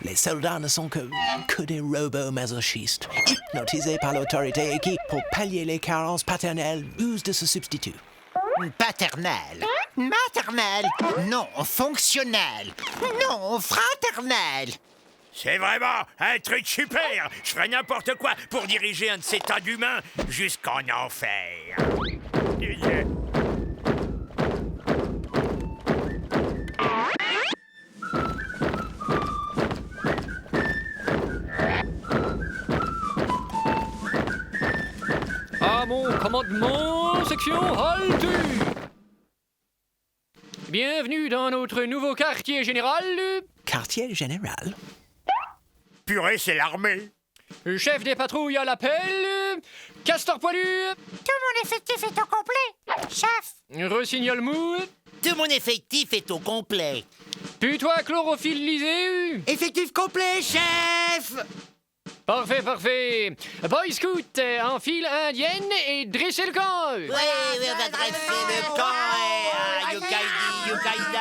Les soldats ne sont que des robots masochistes, hypnotisés par l'autorité et qui, pour pallier les carences paternelles, usent de ce substitut.
Paternel. Maternel. Non, fonctionnel. Non, fraternel.
C'est vraiment un truc super. Je ferais n'importe quoi pour diriger un de ces tas d'humains jusqu'en enfer.
À mon commandement, section halte. Bienvenue dans notre nouveau quartier général.
Quartier général?
Purée, c'est l'armée.
Chef des patrouilles à l'appel. Castor poilu.
Tout mon effectif est au complet, chef.
Rossignol mou.
Tout mon effectif est au complet.
Putois chlorophyllysé.
Effectif complet, chef.
Parfait, parfait. Boy Scout, en file indienne et dressez le camp.
Oui, on va dresser le camp. Yukaidi.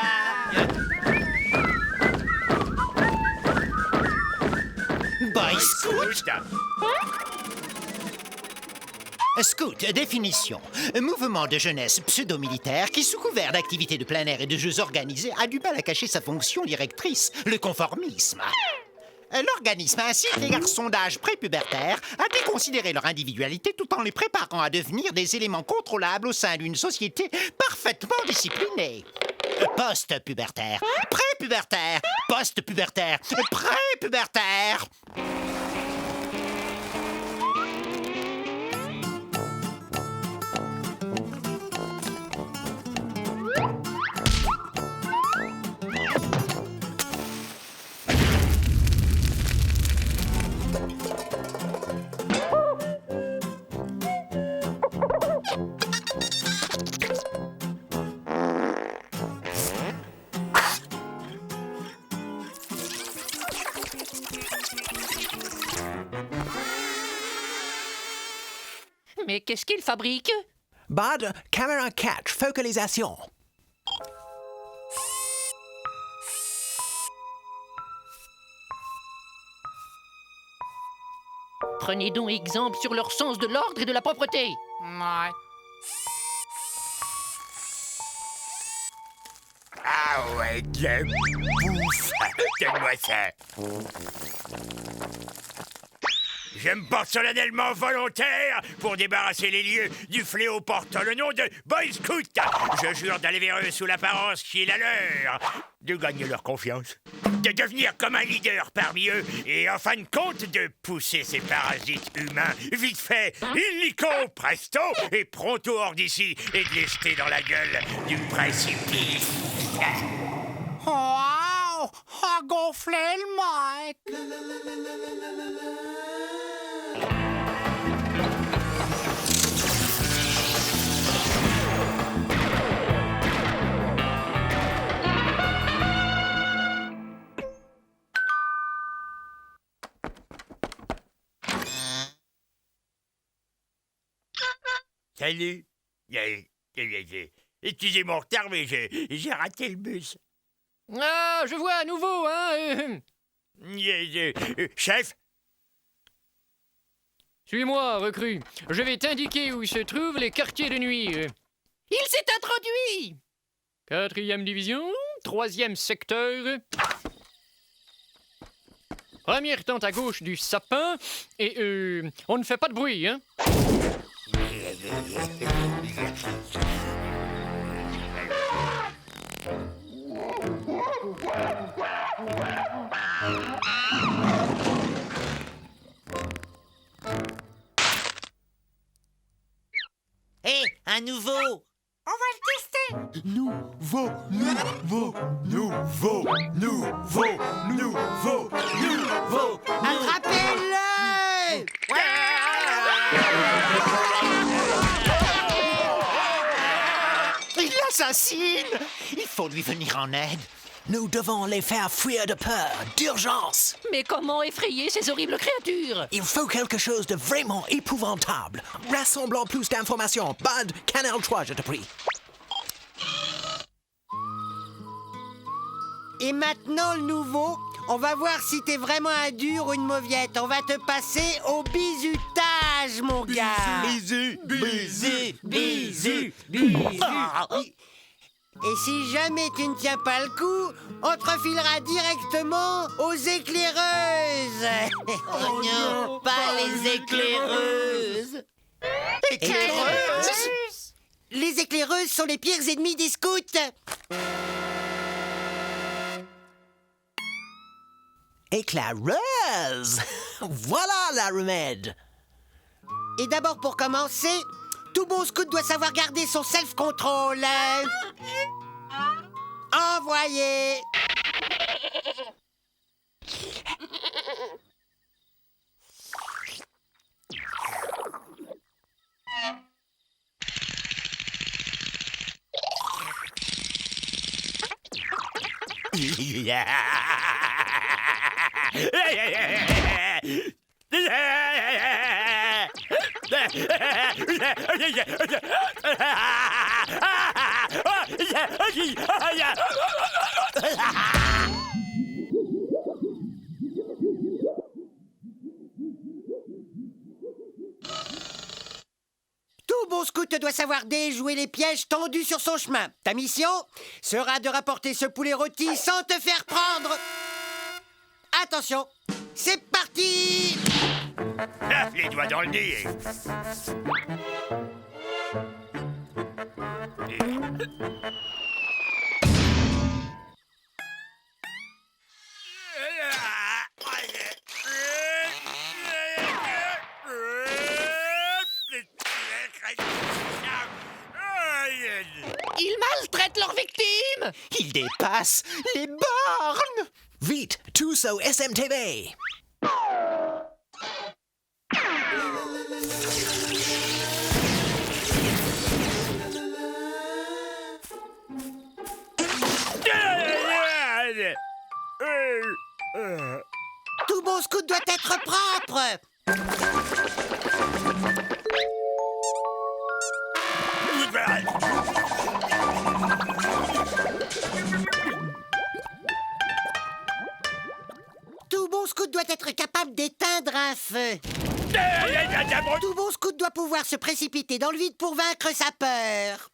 Boy Scout. Scout, définition. Mouvement de jeunesse pseudo-militaire qui, sous couvert d'activités de plein air et de jeux organisés, a du mal à cacher sa fonction directrice, le conformisme. L'organisme incite les garçons d'âge prépubértaire à déconsidérer leur individualité tout en les préparant à devenir des éléments contrôlables au sein d'une société parfaitement disciplinée. Post-pubertaire, prépubértaire, post-pubertaire, prépubértaire.
Mais qu'est-ce qu'il fabrique?
Bad Camera Catch, focalisation.
Prenez donc exemple sur leur sens de l'ordre et de la propreté.
Ouais.
Ah ouais, de bouffe. Donne-moi ça. Je me porte solennellement volontaire pour débarrasser les lieux du fléau portant le nom de Boy Scout. Je jure d'aller vers eux sous l'apparence qui est la leur, de gagner leur confiance, de devenir comme un leader parmi eux et en fin de compte de pousser ces parasites humains vite fait, illico presto et pronto hors d'ici et de les jeter dans la gueule du précipice.
Wow! A gonflé le mic!
Salut. Excusez mon retard, mais j'ai raté le bus.
Ah, je vois à nouveau, hein.
Chef?
Suis-moi, recrue. Je vais t'indiquer où se trouvent les quartiers de nuit.
Il s'est introduit!
4e division, 3e secteur. Première tente à gauche du sapin. Et on ne fait pas de bruit, hein?
Hé, un nouveau!
On va le tester.
Nouveau.
Attrapez-le! Il l'assassine! Il faut lui venir en aide.
Nous devons les faire fuir de peur, d'urgence.
Mais comment effrayer ces horribles créatures?
Il faut quelque chose de vraiment épouvantable. Rassemblons plus d'informations. Bud, Canal 3, je te prie.
Et maintenant, le nouveau, on va voir si t'es vraiment un dur ou une mauviette. On va te passer au bisutage, mon gars.
Bisu.
Et si jamais tu ne tiens pas le coup, on te refilera directement aux éclaireuses.
Oh non, pas les éclaireuses!
Éclaireuses? Les éclaireuses sont les pires ennemis des scouts.
Éclaireuse! Voilà la remède.
Et d'abord, pour commencer, tout bon scout doit savoir garder son self-control. Envoyé. Tout bon scout doit savoir déjouer les pièges tendus sur son chemin. Ta mission sera de rapporter ce poulet rôti sans te faire prendre. Attention, c'est parti!
Lave les doigts dans le nez.
Ils maltraitent leurs victimes!
Il dépasse les bornes!
Vite, tous au SMTV.
Tout bon scout doit être propre. Tout bon scout doit être capable d'éteindre un feu. Tout bon scout doit pouvoir se précipiter dans le vide pour vaincre sa peur.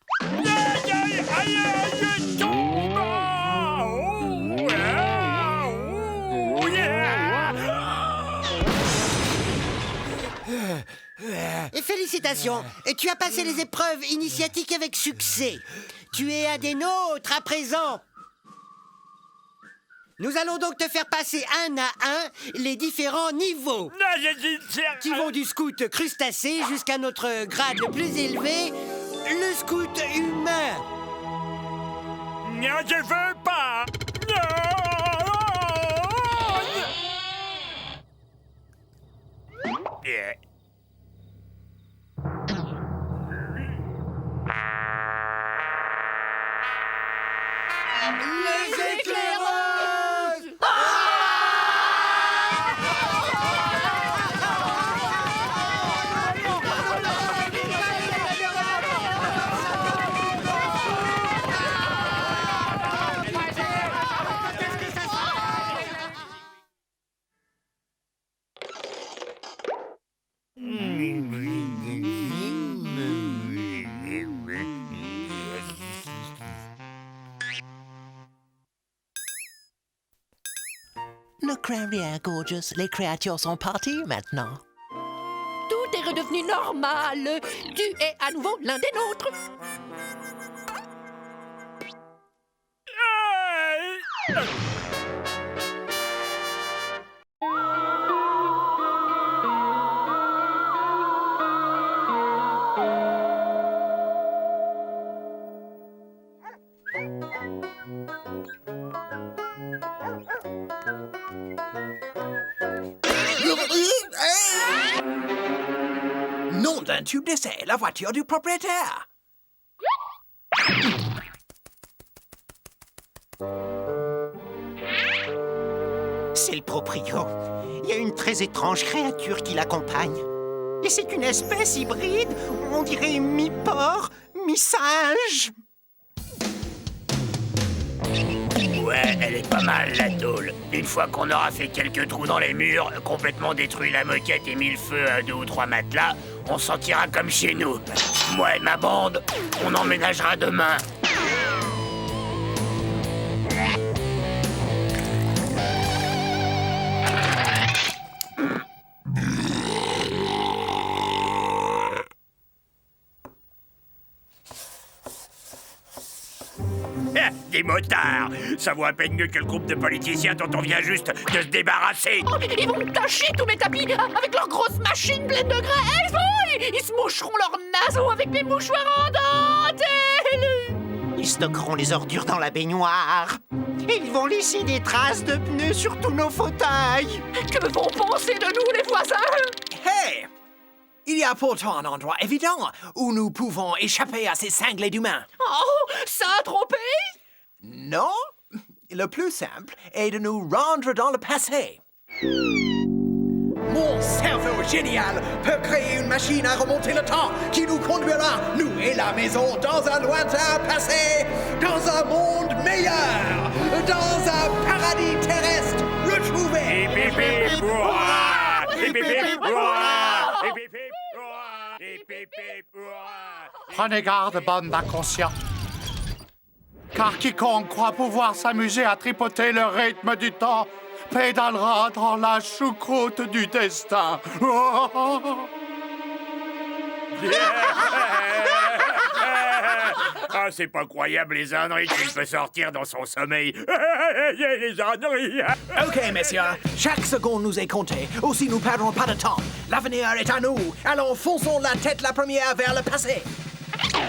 Et félicitations, tu as passé les épreuves initiatiques avec succès. Tu es un des nôtres à présent. Nous allons donc te faire passer un à un les différents niveaux qui vont du scout crustacé jusqu'à notre grade le plus élevé, le scout humain.
Non, je veux pas.
Les éclaireuses!
Ne crains rien, Gorgeous. Les créatures sont parties maintenant.
Tout est redevenu normal. Tu es à nouveau l'un des nôtres.
Nom d'un tube d'essai, la voiture du propriétaire.
C'est le proprio. Il y a une très étrange créature qui l'accompagne. Et c'est une espèce hybride, on dirait mi-porc, mi-singe.
Ouais, elle est pas mal, la tôle. Une fois qu'on aura fait quelques trous dans les murs, complètement détruit la moquette et mis le feu à 2 ou 3 matelas, on s'en tirera comme chez nous. Moi et ma bande, on emménagera demain. Des motards! Ça vaut à peine mieux que le groupe de politiciens dont on vient juste de se débarrasser!
Oh, ils vont tâcher tous mes tapis avec leurs grosses machines pleines de graisse! Oh, ils se moucheront leurs naseaux avec mes mouchoirs en dentelle!
Ils stockeront les ordures dans la baignoire. Et ils vont laisser des traces de pneus sur tous nos fauteuils.
Que vont penser de nous, les voisins?
Hey! Il y a pourtant un endroit évident où nous pouvons échapper à ces cinglés d'humains.
Oh, Saint-Tropez?
Non, le plus simple est de nous rendre dans le passé. Mon cerveau génial peut créer une machine à remonter le temps qui nous conduira, nous et la maison, dans un lointain passé, dans un monde meilleur, dans un paradis terrestre retrouvé.
Prenez garde, bande d'inconscients. Car quiconque croit pouvoir s'amuser à tripoter le rythme du temps pédalera dans la choucroute du destin.
Ah, c'est pas croyable les âneries qu'il peut sortir dans son sommeil. Les âneries.
Ok, messieurs, chaque seconde nous est comptée. Aussi, nous perdrons pas de temps. L'avenir est à nous. Alors, fonçons la tête la première vers le passé.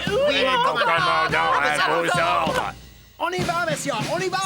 Oui, commandant, à vos ordres.
On y va, messieurs, on y va.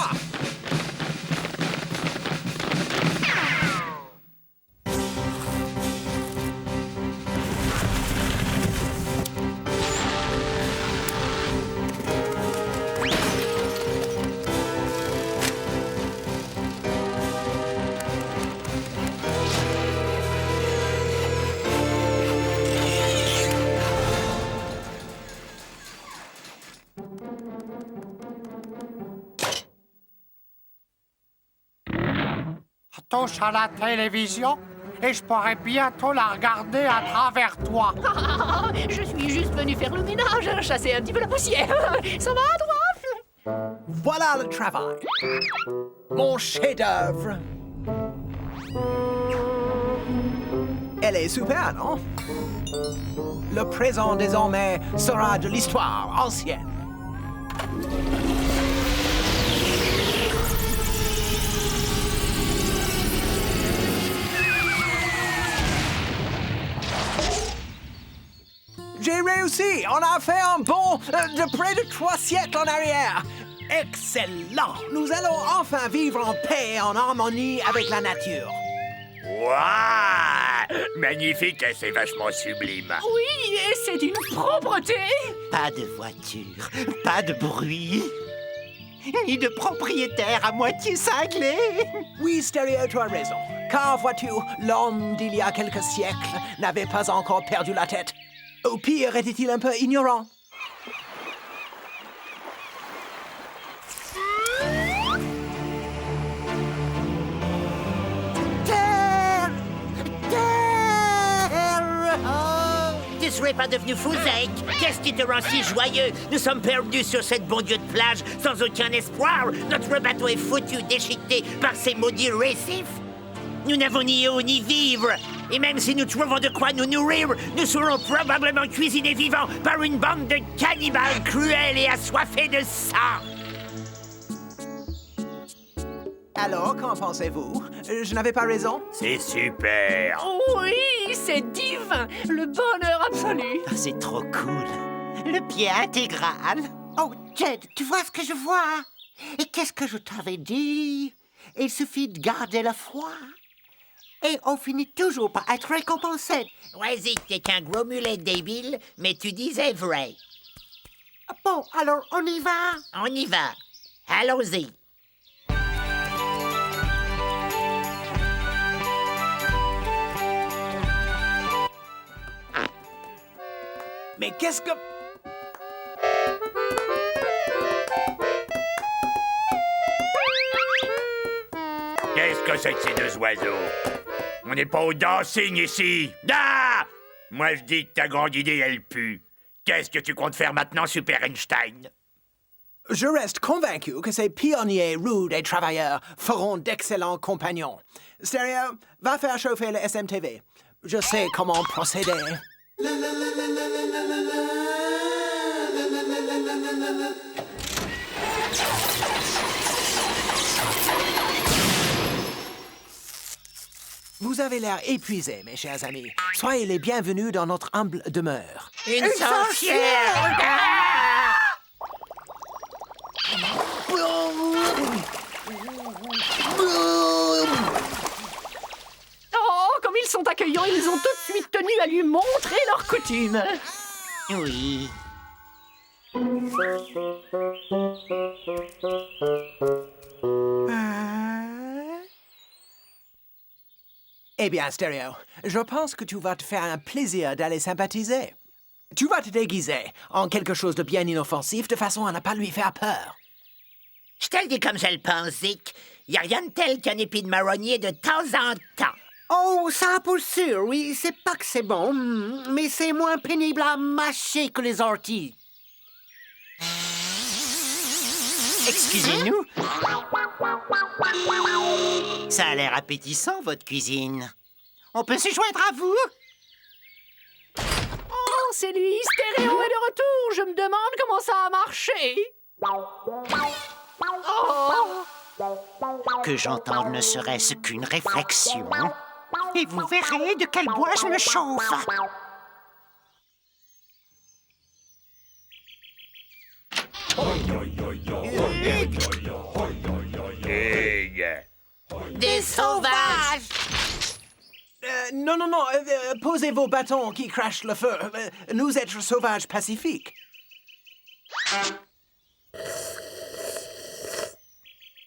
Touche à la télévision et je pourrais bientôt la regarder à travers toi.
Je suis juste venu faire le ménage, chasser un petit peu la poussière. Ça va, toi?
Voilà le travail. Mon chef-d'œuvre. Elle est super, non? Le présent, désormais, sera de l'histoire ancienne. J'ai réussi! On a fait un bond de près de 3 siècles en arrière! Excellent! Nous allons enfin vivre en paix et en harmonie avec la nature.
Waouh! Magnifique, c'est vachement sublime.
Oui, et c'est d'une propreté!
Pas de voiture, pas de bruit, ni de propriétaire à moitié cinglé.
Oui, Stéréo, tu as raison. Car, vois-tu, l'homme d'il y a quelques siècles n'avait pas encore perdu la tête. Au pire, était-il un peu ignorant?
This
n'est pas devenu fou, Zeke? Qu'est-ce qui te rend si joyeux? Nous sommes perdus sur cette bon Dieu de plage, sans aucun espoir. Notre bateau est foutu, déchiqueté par ces maudits récifs. Nous n'avons ni eau ni vivre. Et même si nous trouvons de quoi nous nourrir, nous serons probablement cuisinés vivants par une bande de cannibales cruels et assoiffés de sang.
Alors, qu'en pensez-vous? Je n'avais pas raison?
C'est super.
Oui, c'est divin. Le bonheur absolu.
Ah, c'est trop cool. Le pied intégral.
Oh, Jed, tu vois ce que je vois? Et qu'est-ce que je t'avais dit? Il suffit de garder la foi. Et on finit toujours par être récompensé.
Ouais, Zeke, t'es qu'un gros mulet débile, mais tu disais vrai.
Bon, alors on y va?
On y va. Allons-y.
Mais qu'est-ce que...
Qu'est-ce que c'est que ces deux oiseaux? On n'est pas au dancing ici. Ah! Moi, je dis que ta grande idée, elle pue. Qu'est-ce que tu comptes faire maintenant, Super Einstein?
Je reste convaincu que ces pionniers rudes et travailleurs feront d'excellents compagnons. Stereo, va faire chauffer le SMTV. Je sais comment procéder. Vous avez l'air épuisés, mes chers amis. Soyez les bienvenus dans notre humble demeure.
Une sorcière!
Oh, comme ils sont accueillants, ils ont tout de suite tenu à lui montrer leurs coutumes.
Oui.
Eh bien, Stereo, je pense que tu vas te faire un plaisir d'aller sympathiser. Tu vas te déguiser en quelque chose de bien inoffensif de façon à ne pas lui faire peur.
Je te le dis comme je le pense, Zeke. Y a rien de tel qu'un épi de marronnier de temps en temps.
Oh, ça pour sûr, oui, c'est pas que c'est bon, mais c'est moins pénible à mâcher que les orties.
Excusez-nous. Ça a l'air appétissant, votre cuisine. On peut se joindre à vous?
Oh, c'est lui, Stéréo est de retour. Je me demande comment ça a marché. Oh.
Que j'entende ne serait-ce qu'une réflexion. Et vous verrez de quel bois je me chauffe.
Des sauvages!
Non, posez vos bâtons qui crachent le feu. Nous êtres sauvages pacifiques.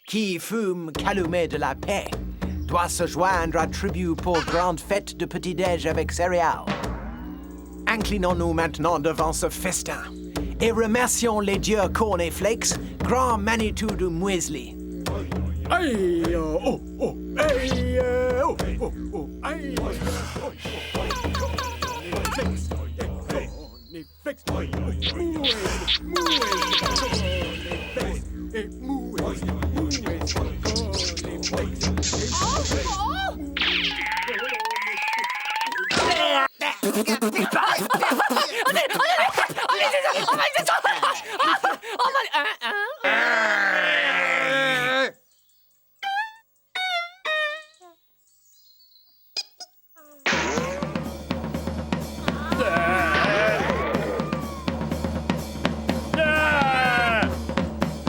Qui fume calumet de la paix doit se joindre à tribu pour grande fête de petit-déj avec céréales. Inclinons-nous maintenant devant ce festin et remercions les dieux Cornflakes, grand Manitou du muesli.
Aïe, oh, oh, aïe, oh, oh, oh, aïe,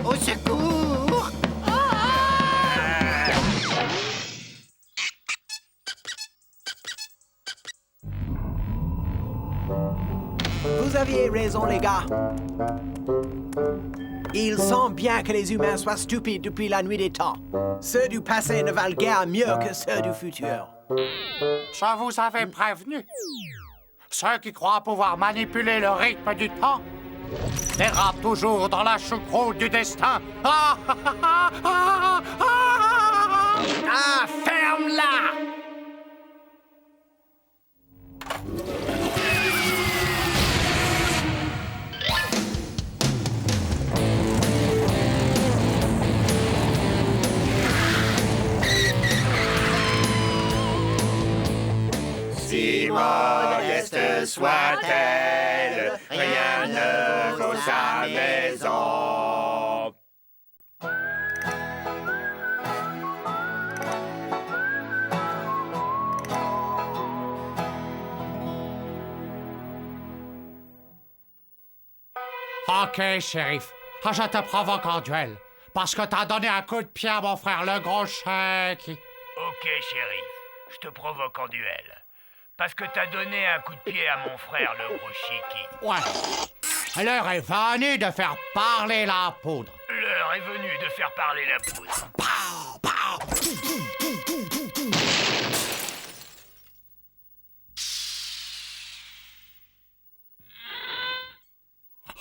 Au secours!
Vous aviez raison, les gars. Il semble bien que les humains soient stupides depuis la nuit des temps. Ceux du passé ne valent guère mieux que ceux du futur.
Je vous avais prévenu. Ceux qui croient pouvoir manipuler le rythme du temps dérapent toujours dans la choucroute du destin. Ah, ferme-la!
Si modeste soit-elle, rien ne vaut sa maison.
OK, shérif. Je te provoque en duel. Parce que t'as donné un coup de pied à mon frère le gros chèque.
Ok, shérif, je te provoque en duel. Parce que t'as donné un coup de pied à mon frère le gros Chiki.
Ouais. L'heure est venue de faire parler la poudre.
L'heure est venue de faire parler la poudre.
Pow, pow.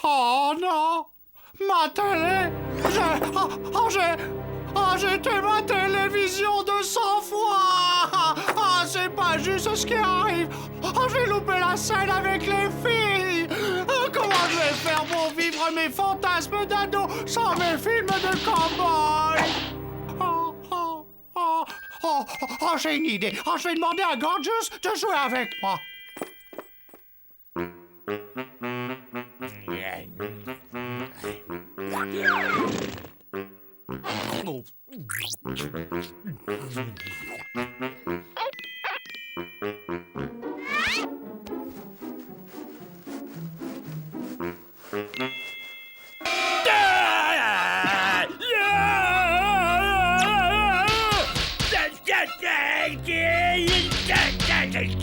Oh non! Ma télé! J'ai été ma télévision 200 fois! Ah, c'est pas juste ce qui arrive! Oh, j'ai loupé la scène avec les filles! Comment je vais faire pour vivre mes fantasmes d'ado sans mes films de cow-boy? Oh, j'ai une idée! Oh, je vais demander à Gorgeous de jouer avec moi!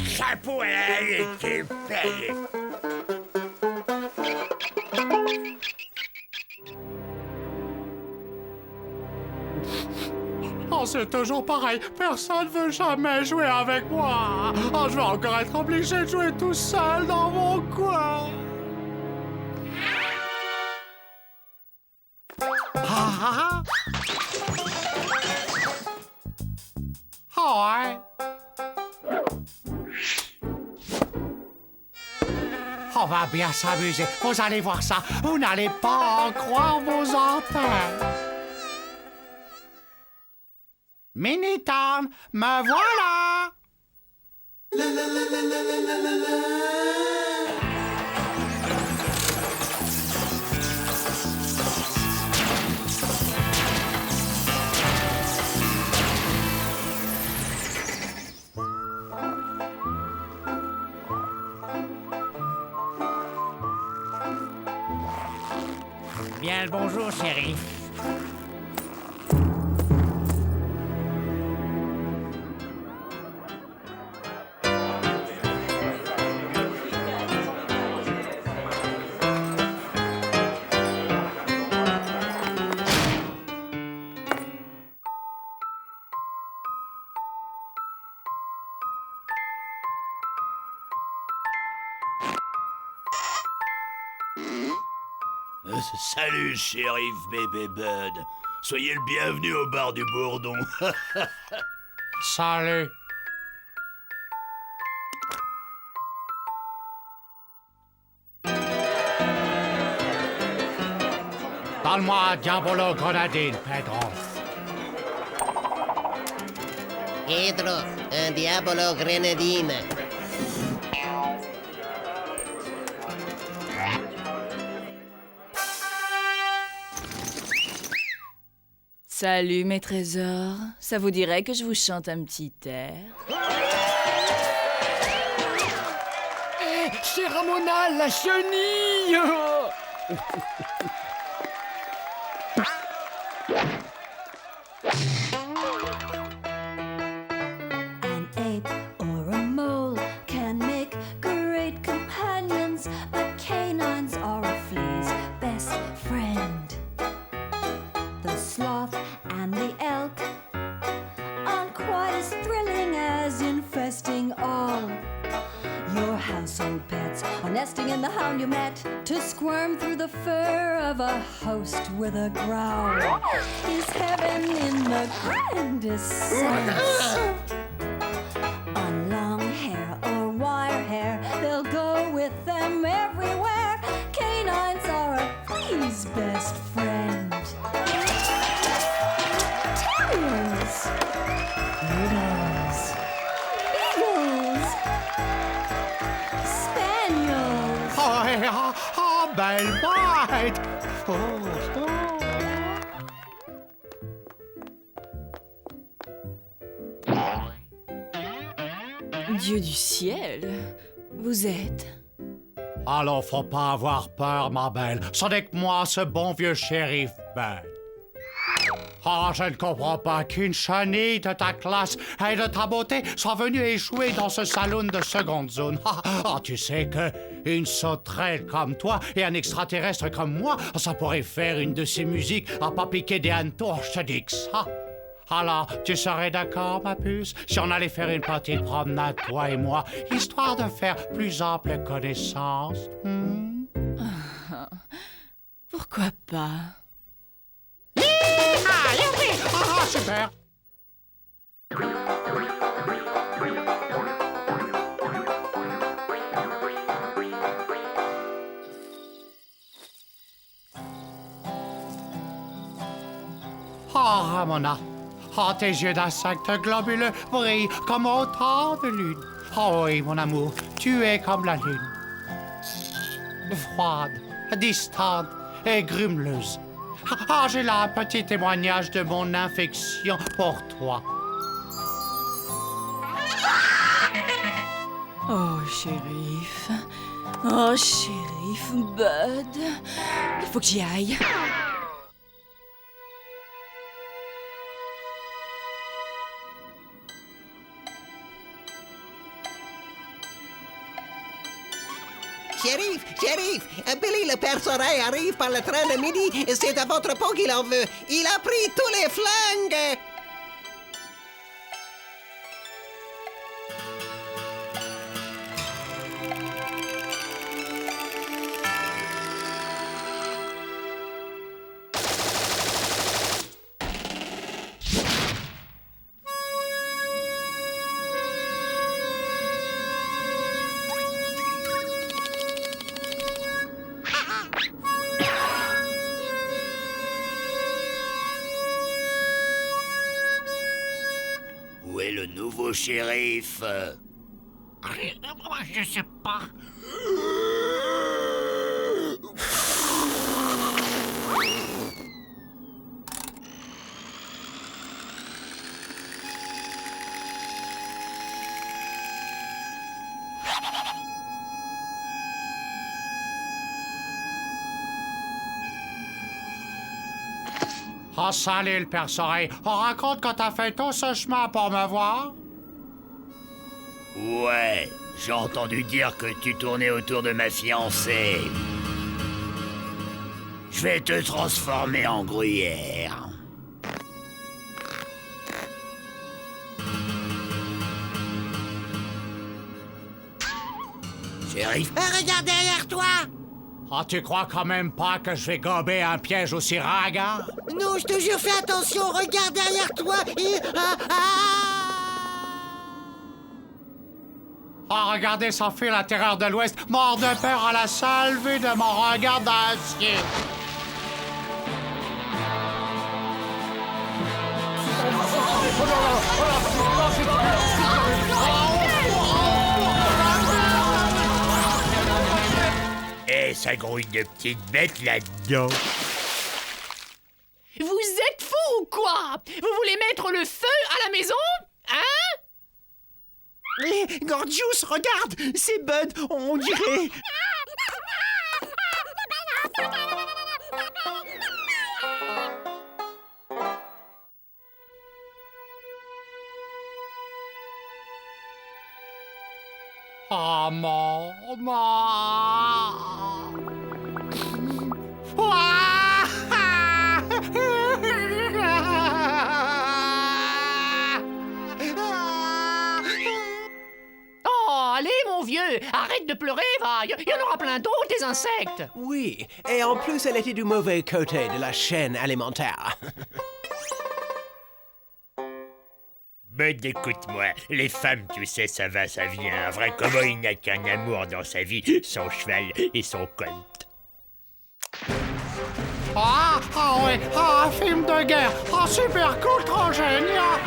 Chapeau, elle était belle.
Oh, c'est toujours pareil. Personne veut jamais jouer avec moi. Oh, je vais encore être obligé de jouer tout seul dans mon coin. Ah, ouais. On va bien s'amuser. Vous allez voir ça. Vous n'allez pas en croire vos antennes. Mini-Town, me voilà!
Bien le bonjour, shérif.
Salut, shérif Bébé Bud. Soyez le bienvenu au bar du Bourdon.
Salut. Donne-moi un Diabolo Grenadine, Pedro.
Pedro, un Diabolo Grenadine.
Salut mes trésors, ça vous dirait que je vous chante un petit air?
Hé, c'est Ramona, la chenille!
An ape or a mole can make great companions, but canines are a flea's best friend. The sloth and the elk aren't quite as thrilling as infesting all your household pets, or nesting in the hound you met to squirm through the fur of a host with a growl. Is heaven in the grandest sense? On long hair or wire hair, they'll go with them everywhere. Canines are a flea's best friend. Terriers, riddles, beagles,
belle bête! Oh, oh.
Dieu du ciel, vous êtes...
Alors, faut pas avoir peur, ma belle. Ce n'est que moi, ce bon vieux shérif bête. Ah, je ne comprends pas qu'une chenille de ta classe et de ta beauté soit venue échouer dans ce salon de seconde zone. Ah, tu sais que une sauterelle comme toi et un extraterrestre comme moi, ça pourrait faire une de ces musiques à pas piquer des hannetons, je te dis que ça. Alors, tu serais d'accord, ma puce, si on allait faire une petite promenade, toi et moi, histoire de faire plus ample connaissance?
Pourquoi pas?
Ah, super! Ah, Ramona, ah, tes yeux d'insecte globuleux brillent comme autant de lune. Oh oui, mon amour, tu es comme la lune. Froide, distante et grumeleuse. Ah, j'ai là un petit témoignage de mon infection pour toi.
Oh, shérif. Oh, shérif, Bud. Il faut que j'y aille.
Shérif, Billy le perce-oreille arrive par le train de midi et c'est à votre peau qu'il en veut. Il a pris tous les flingues.
Où est le nouveau shérif?
Je sais pas.
Oh, salut le perce-oreille. On raconte quand t'as fait tout ce chemin pour me voir?
Ouais, j'ai entendu dire que tu tournais autour de ma fiancée. Je vais te transformer en gruyère. Shérif?
Regarde derrière toi!
Ah, tu crois quand même pas que je vais gober un piège aussi ringard?
Non, je te jure, fais attention, regarde derrière toi et...
Ah, regardez s'enfuir la terreur de l'Ouest, mort de peur à la seule vue de mon regard d'acier.
Et ça grouille de petites bêtes là-dedans.
Vous êtes fous ou quoi? Vous voulez mettre le feu à la maison? Hein?
Gorgius, regarde! C'est Bud, on dirait...
Ah, maman!
Oh, allez, mon vieux, arrête de pleurer, va. Il y en aura plein d'autres, des insectes.
Oui, et en plus, elle était du mauvais côté de la chaîne alimentaire.
Bud, écoute-moi, les femmes, tu sais, ça va, ça vient. Un vrai cowboy n'a qu'un amour dans sa vie, son cheval et son colt.
Ah oui, un film de guerre. Ah, super cool, trop génial.